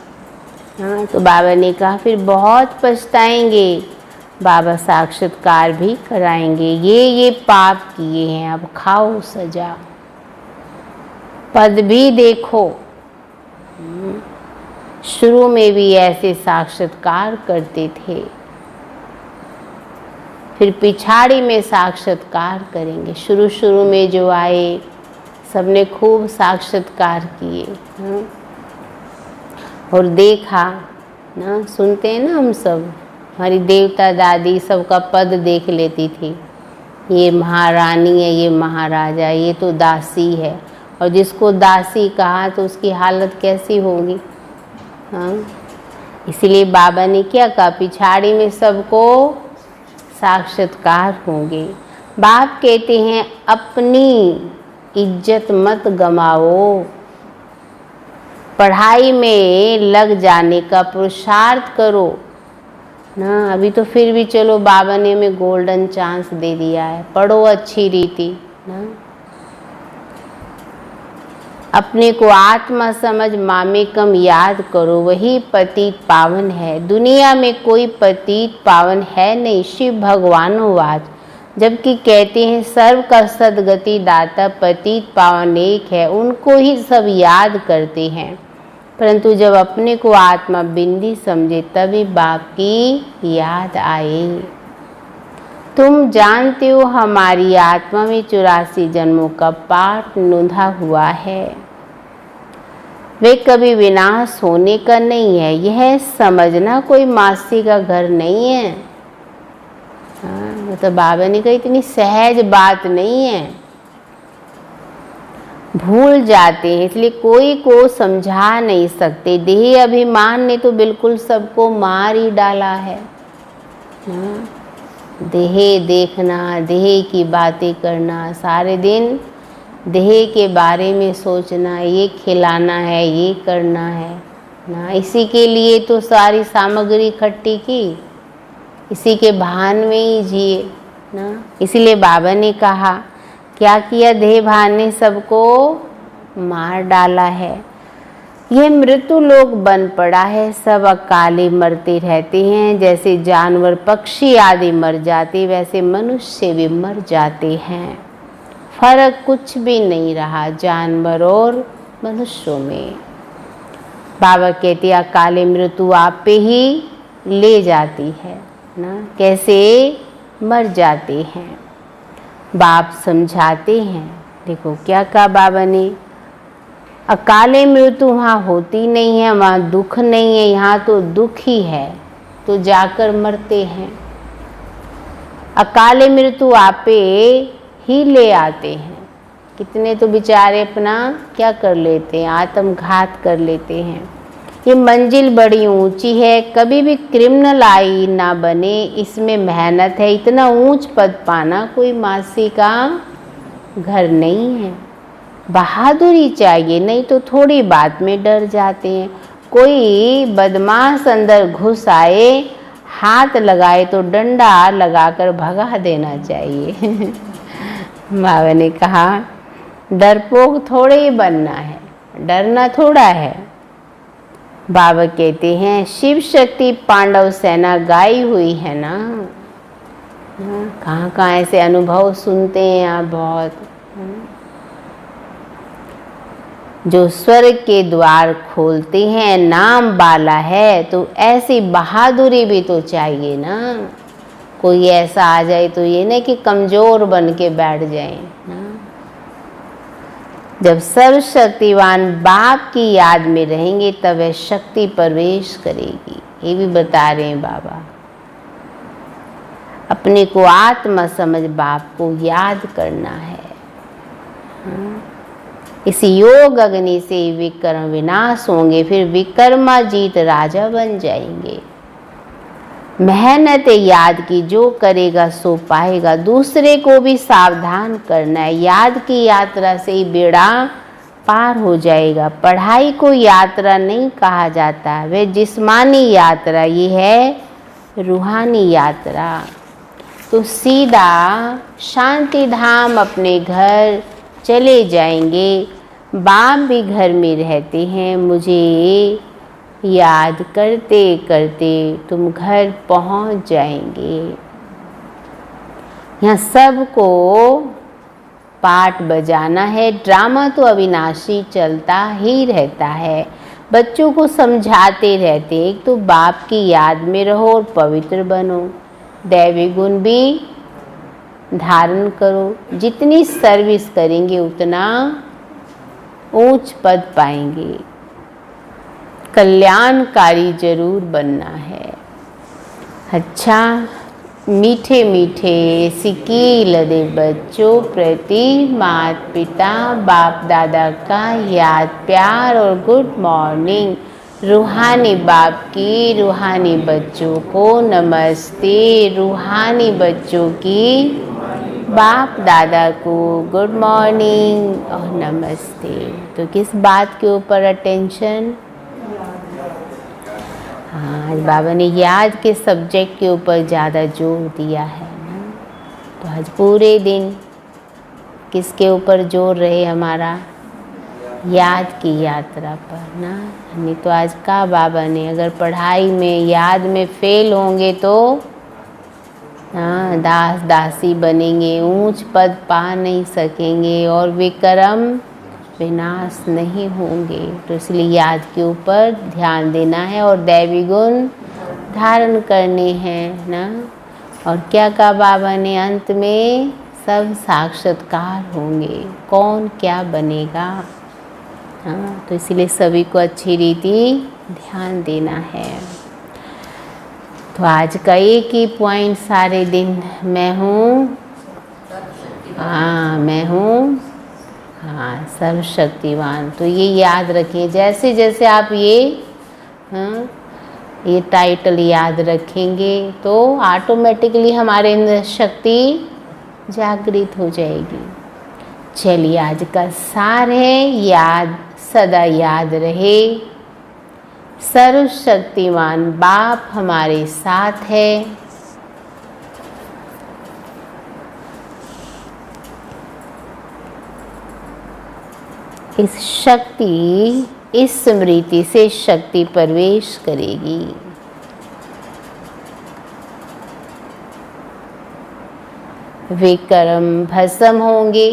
हाँ, तो बाबा ने कहा फिर बहुत पछताएंगे। बाबा साक्षात्कार भी कराएंगे। ये पाप किए हैं, अब खाओ सजा। पद भी देखो। शुरू में भी ऐसे साक्षात्कार करते थे, फिर पिछाड़ी में साक्षात्कार करेंगे। शुरू में जो आए सबने खूब साक्षात्कार किए और देखा ना, सुनते हैं ना हम सब, हमारी देवता दादी सबका पद देख लेती थी। ये महारानी है, ये महाराजा, ये तो दासी है। और जिसको दासी कहा तो उसकी हालत कैसी होगी। हाँ, इसलिए बाबा ने क्या कहा, पिछाड़ी में सबको साक्षात्कार होंगे। बाप कहते हैं अपनी इज्जत मत गमाओ, पढ़ाई में लग जाने का पुरुषार्थ करो ना। अभी तो फिर भी चलो बाबा ने हमें गोल्डन चांस दे दिया है, पढ़ो अच्छी रीति ना। अपने को आत्मा समझ मामेकम याद करो, वही पतित पावन है। दुनिया में कोई पतित पावन है नहीं, शिव भगवानोवाच। जबकि कहते हैं सर्व का सदगति दाता पतित पावन एक है, उनको ही सब याद करते हैं। परंतु जब अपने को आत्मा बिंदी समझे तभी बाप की याद आए। तुम जानते हो हमारी आत्मा में 84 जन्मों का पाठ नुधा हुआ है। वे कभी विनाश होने का नहीं है, यह समझना कोई मासी का घर नहीं है। हाँ, तो बाबा ने कहा इतनी सहज बात नहीं है। भूल जाते हैं, इसलिए कोई को समझा नहीं सकते। देह अभिमान ने तो बिल्कुल सबको मार ही डाला है। देह देखना, देह की बातें करना, सारे दिन देह के बारे में सोचना, ये खिलाना है, ये करना है ना, इसी के लिए तो सारी सामग्री इकट्ठी की, इसी के भान में ही जिए ना। इसीलिए बाबा ने कहा क्या किया, देह भान ने सबको मार डाला है। यह मृत्यु लोक बन पड़ा है, सब अकाले मरते रहते हैं। जैसे जानवर पक्षी आदि मर जाते, वैसे मनुष्य भी मर जाते हैं। फर्क कुछ भी नहीं रहा जानवर और मनुष्यों में। बाबा कहते हैं अकाले मृत्यु आप पे ही ले जाती है ना, कैसे मर जाते हैं। बाप समझाते हैं, देखो क्या कहा बाबा ने, अकाले मृत्यु वहाँ होती नहीं है, वहाँ दुख नहीं है, यहाँ तो दुख ही है, तो जाकर मरते हैं। अकाले मृत्यु आप पे ही ले आते हैं। कितने तो बेचारे अपना क्या कर लेते हैं, आत्मघात कर लेते हैं। ये मंजिल बड़ी ऊंची है, कभी भी क्रिमिनल आई ना बने, इसमें मेहनत है। इतना ऊंच पद पाना कोई मासी का घर नहीं है। बहादुरी चाहिए, नहीं तो थोड़ी बात में डर जाते हैं। कोई बदमाश अंदर घुस आए, हाथ लगाए तो डंडा लगाकर भगा देना चाहिए। बाबा ने कहा डरपोक थोड़े ही बनना है, डरना थोड़ा है। बाबा कहते हैं शिव शक्ति पांडव सेना गाई हुई है ना। कहाँ कहाँ ऐसे अनुभव सुनते हैं आप बहुत। जो स्वर्ग के द्वार खोलते हैं, नाम बाला है, तो ऐसी बहादुरी भी तो चाहिए ना। कोई ऐसा आ जाए तो ये नहीं कि कमजोर बन के बैठ जाए ना। जब सर्वशक्तिवान बाप की याद में रहेंगे तब वह शक्ति प्रवेश करेगी। ये भी बता रहे हैं बाबा। अपने को आत्मा समझ बाप को याद करना है। इस योग अग्नि से विकर्म विनाश होंगे, फिर विकर्माजीत राजा बन जाएंगे। मेहनत याद की, जो करेगा सो पाएगा। दूसरे को भी सावधान करना है। याद की यात्रा से ही बेड़ा पार हो जाएगा। पढ़ाई को यात्रा नहीं कहा जाता, वह जिस्मानी यात्रा, ये है रूहानी यात्रा। तो सीधा शांति धाम अपने घर चले जाएंगे। बाप भी घर में रहते हैं। मुझे याद करते करते तुम घर पहुंच जाएंगे। यहाँ सबको पाठ बजाना है। ड्रामा तो अविनाशी चलता ही रहता है। बच्चों को समझाते रहते, एक तो बाप की याद में रहो और पवित्र बनो। दैवी गुण भी धारण करो। जितनी सर्विस करेंगे उतना ऊंच पद पाएंगे। कल्याणकारी जरूर बनना है। अच्छा, मीठे मीठे सिकील दे बच्चों प्रति माता पिता बाप दादा का याद प्यार और गुड मॉर्निंग। रूहानी बाप की रूहानी बच्चों को नमस्ते। रूहानी बच्चों की बाप दादा को गुड मॉर्निंग और नमस्ते। तो किस बात के ऊपर अटेंशन? आज बाबा ने याद के सब्जेक्ट के ऊपर ज़्यादा जोर दिया है ना। तो आज पूरे दिन किसके ऊपर जोर रहे हमारा? याद की यात्रा पर ना। नहीं तो आज का बाबा ने, अगर पढ़ाई में याद में फेल होंगे तो दास दासी बनेंगे, ऊंच पद पा नहीं सकेंगे और विक्रम विनाश नहीं होंगे। तो इसलिए याद के ऊपर ध्यान देना है और दैवी गुण धारण करने हैं ना। और क्या कहा बाबा ने अंत में? सब साक्षात्कार होंगे, कौन क्या बनेगा। हाँ, तो इसलिए सभी को अच्छी रीति ध्यान देना है। तो आज का एक ही पॉइंट सारे दिन, मैं हूँ, हाँ मैं हूँ हाँ, सर्वशक्तिवान। तो ये याद रखिए, जैसे जैसे आप ये टाइटल याद रखेंगे तो ऑटोमेटिकली हमारे अंदर शक्ति जागृत हो जाएगी। चलिए, आज का सार है, याद सदा याद रहे, सर्वशक्तिमान बाप हमारे साथ है। इस शक्ति, इस स्मृति से शक्ति प्रवेश करेगी। वे कर्म भस्म होंगे।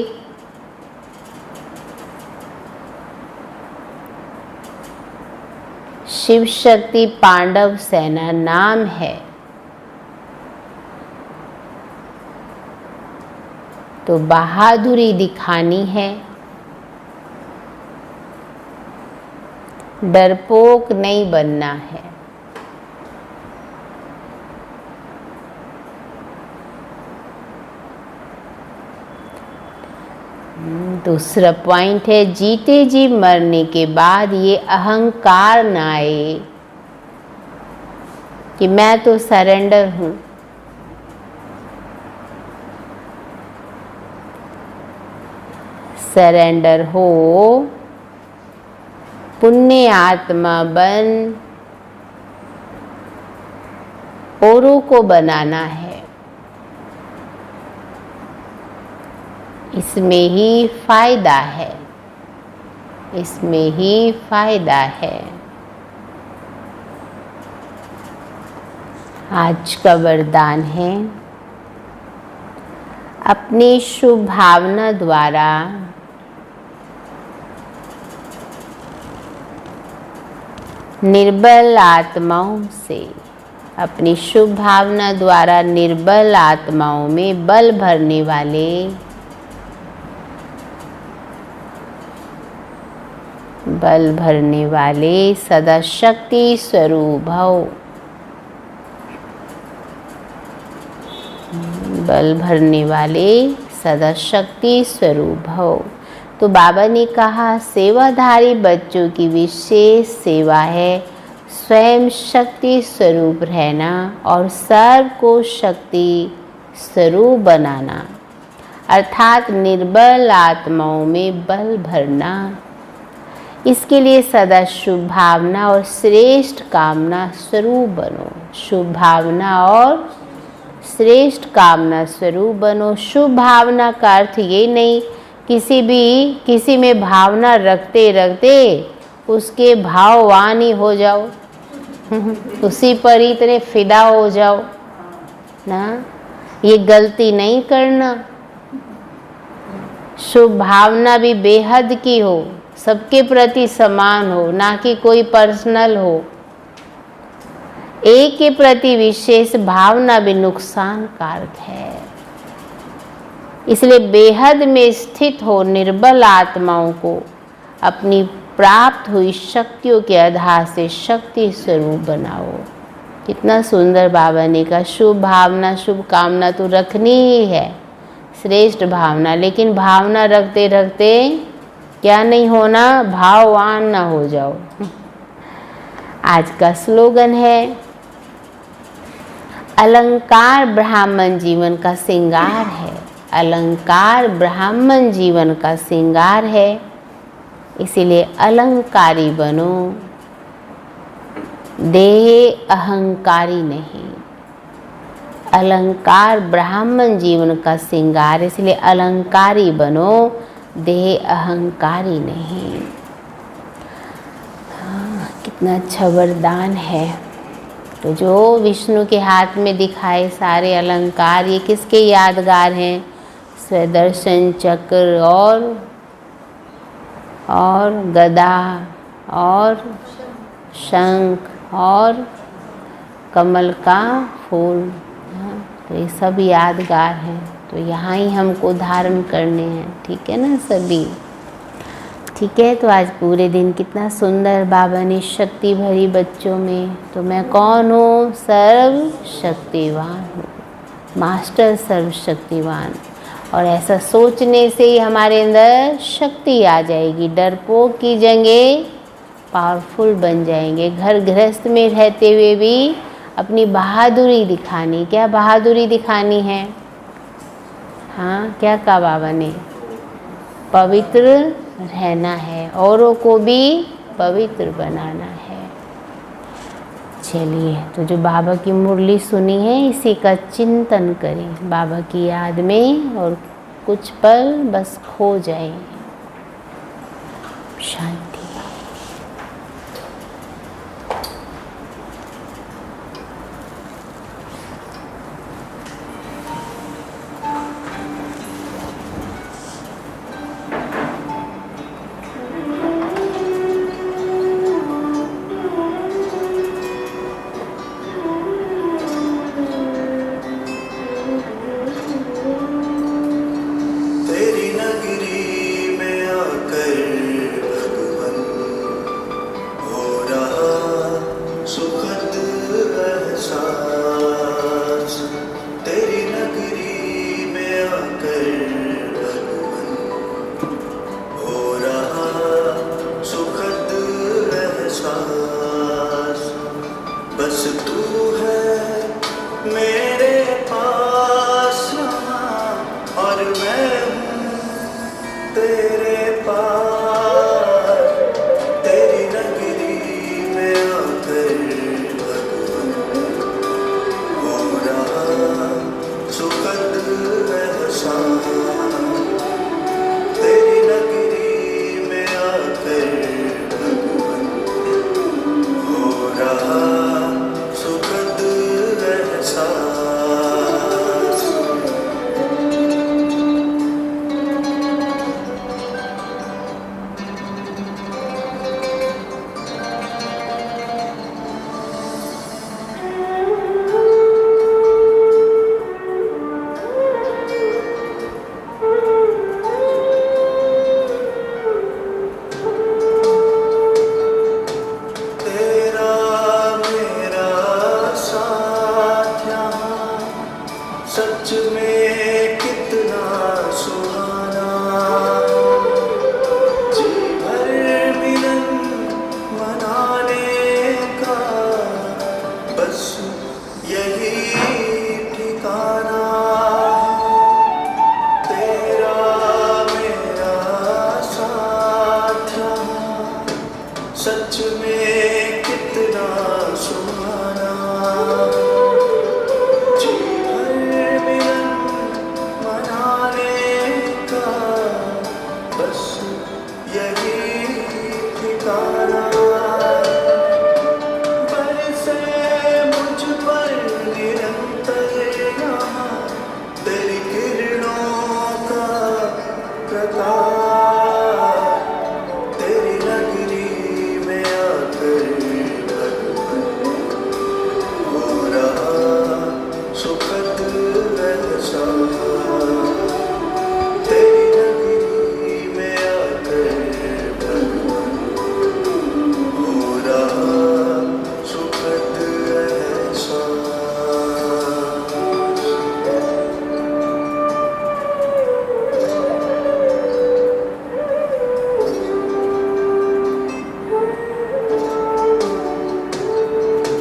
शिव शक्ति पांडव सेना नाम है। तो बहादुरी दिखानी है, डरपोक नहीं बनना है। दूसरा पॉइंट है, जीते जी मरने के बाद ये अहंकार ना आए कि मैं तो सरेंडर हूं। सरेंडर हो, पुण्य आत्मा बन, औरों को बनाना है। इसमें ही फायदा है, इसमें ही फायदा है। आज का वरदान है, अपनी शुभ भावना द्वारा निर्बल आत्माओं से, अपनी शुभ भावना द्वारा निर्बल आत्माओं में बल भरने वाले सदा शक्ति स्वरूप भव। बल भरने वाले सदा शक्ति स्वरूप भव। तो बाबा ने कहा, सेवाधारी बच्चों की विशेष सेवा है स्वयं शक्ति स्वरूप रहना और सर्व को शक्ति स्वरूप बनाना, अर्थात निर्बल आत्माओं में बल भरना। इसके लिए सदा शुभ भावना और श्रेष्ठ कामना स्वरूप बनो। शुभ भावना और श्रेष्ठ कामना स्वरूप बनो। शुभ भावना का अर्थ ये नहीं किसी में भावना रखते रखते उसके भाववान ही हो जाओ, उसी पर इतने फिदा हो जाओ ना, ये गलती नहीं करना। शुभ भावना भी बेहद की हो, सबके प्रति समान हो, ना कि कोई पर्सनल हो। एक के प्रति विशेष भावना भी नुकसान कारक है। इसलिए बेहद में स्थित हो निर्बल आत्माओं को अपनी प्राप्त हुई शक्तियों के आधार से शक्ति स्वरूप बनाओ। कितना सुंदर बाबा ने कहा, शुभ भावना शुभ कामना तो रखनी ही है, श्रेष्ठ भावना, लेकिन भावना रखते रखते क्या नहीं होना, भाववान ना हो जाओ। आज का स्लोगन है, अलंकार ब्राह्मण जीवन का श्रृंगार है। अलंकार ब्राह्मण जीवन का श्रृंगार है, इसीलिए अलंकारी बनो, देह अहंकारी नहीं। अलंकार ब्राह्मण जीवन का श्रृंगार, इसलिए अलंकारी बनो, देह अहंकारी नहीं। कितना अच्छा वरदान है। तो जो विष्णु के हाथ में दिखाए सारे अलंकार, ये किसके यादगार हैं? स्वदर्शन चक्र और गदा और शंख और कमल का फूल, तो ये सब यादगार हैं। तो यहाँ ही हमको धारण करने हैं, ठीक है ना सभी? ठीक है। तो आज पूरे दिन कितना सुंदर बाबा ने शक्ति भरी बच्चों में। तो मैं कौन हूँ? सर्वशक्तिवान हूँ, मास्टर सर्वशक्तिवान। और ऐसा सोचने से ही हमारे अंदर शक्ति आ जाएगी। डरपोक की जगह पावरफुल बन जाएंगे। घर गृहस्थ में रहते हुए भी अपनी बहादुरी दिखानी। क्या बहादुरी दिखानी है? हाँ, क्या कहा बाबा ने? पवित्र रहना है, औरों को भी पवित्र बनाना है। चलिए, तो जो बाबा की मुरली सुनी है इसी का चिंतन करें बाबा की याद में, और कुछ पल बस खो जाए। शांति। बस तू है मेरे पास यहाँ और मैं हूँ तेरे पास। तेरी नगरी में आकर भगवन हो रहा सुखद एहसास। तेरी नगरी में आकर भगवन हो रहा सुखद एहसास। तेरा मेरा साथ यहाँ सच में कितना सुहाना। जी भर मिलन मनाने का बस यही ठिकाना। तेरा मेरा साथ यहाँ सच में कितना सुहाना। जी भर मिलन मनाने का बस यही ठिकाना। बरसे मुझ पर निरंतर यहाँ तेरी किरणों का प्रकाश। तेरी नगरी में आकर भगवन हो रहा सुखद एहसास। तेरी नगरी में आकर भगवन हो रहा सुखद एहसास।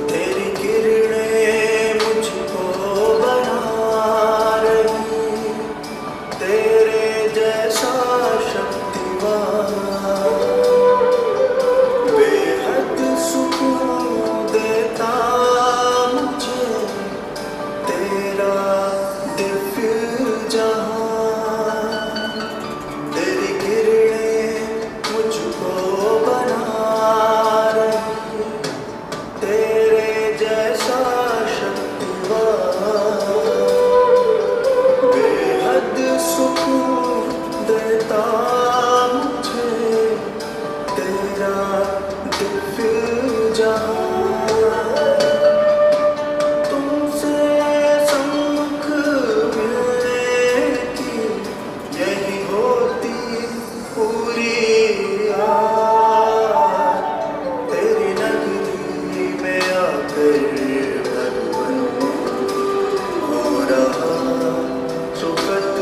तेरी किरणें मुझको बना रही, तेरे जैसा शक्तिवान। बेहद सुकून देता मुझे तेरा दिव्य जहां। तेरी किरणें मुझको बना रही, तेरे जैसा शक्तिवान। बेहद सुकून देता मुझे तेरा दिव्य जहां। तुमसे सम्मुख मिलने की यही होती पूरी आस। तेरी नगरी में आकर भगवन हो रहा सुखद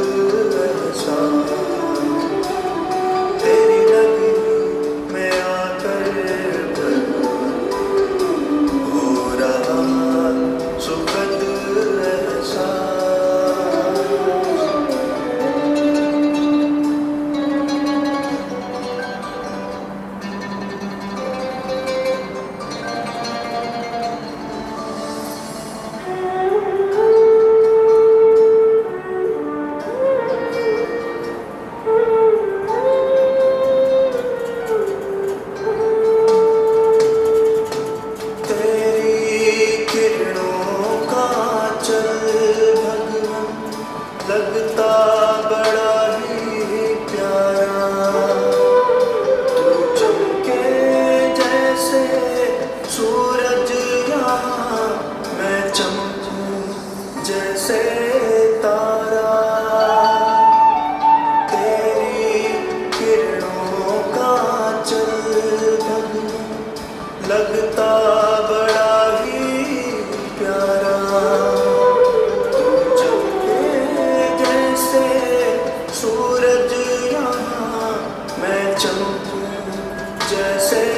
जैसे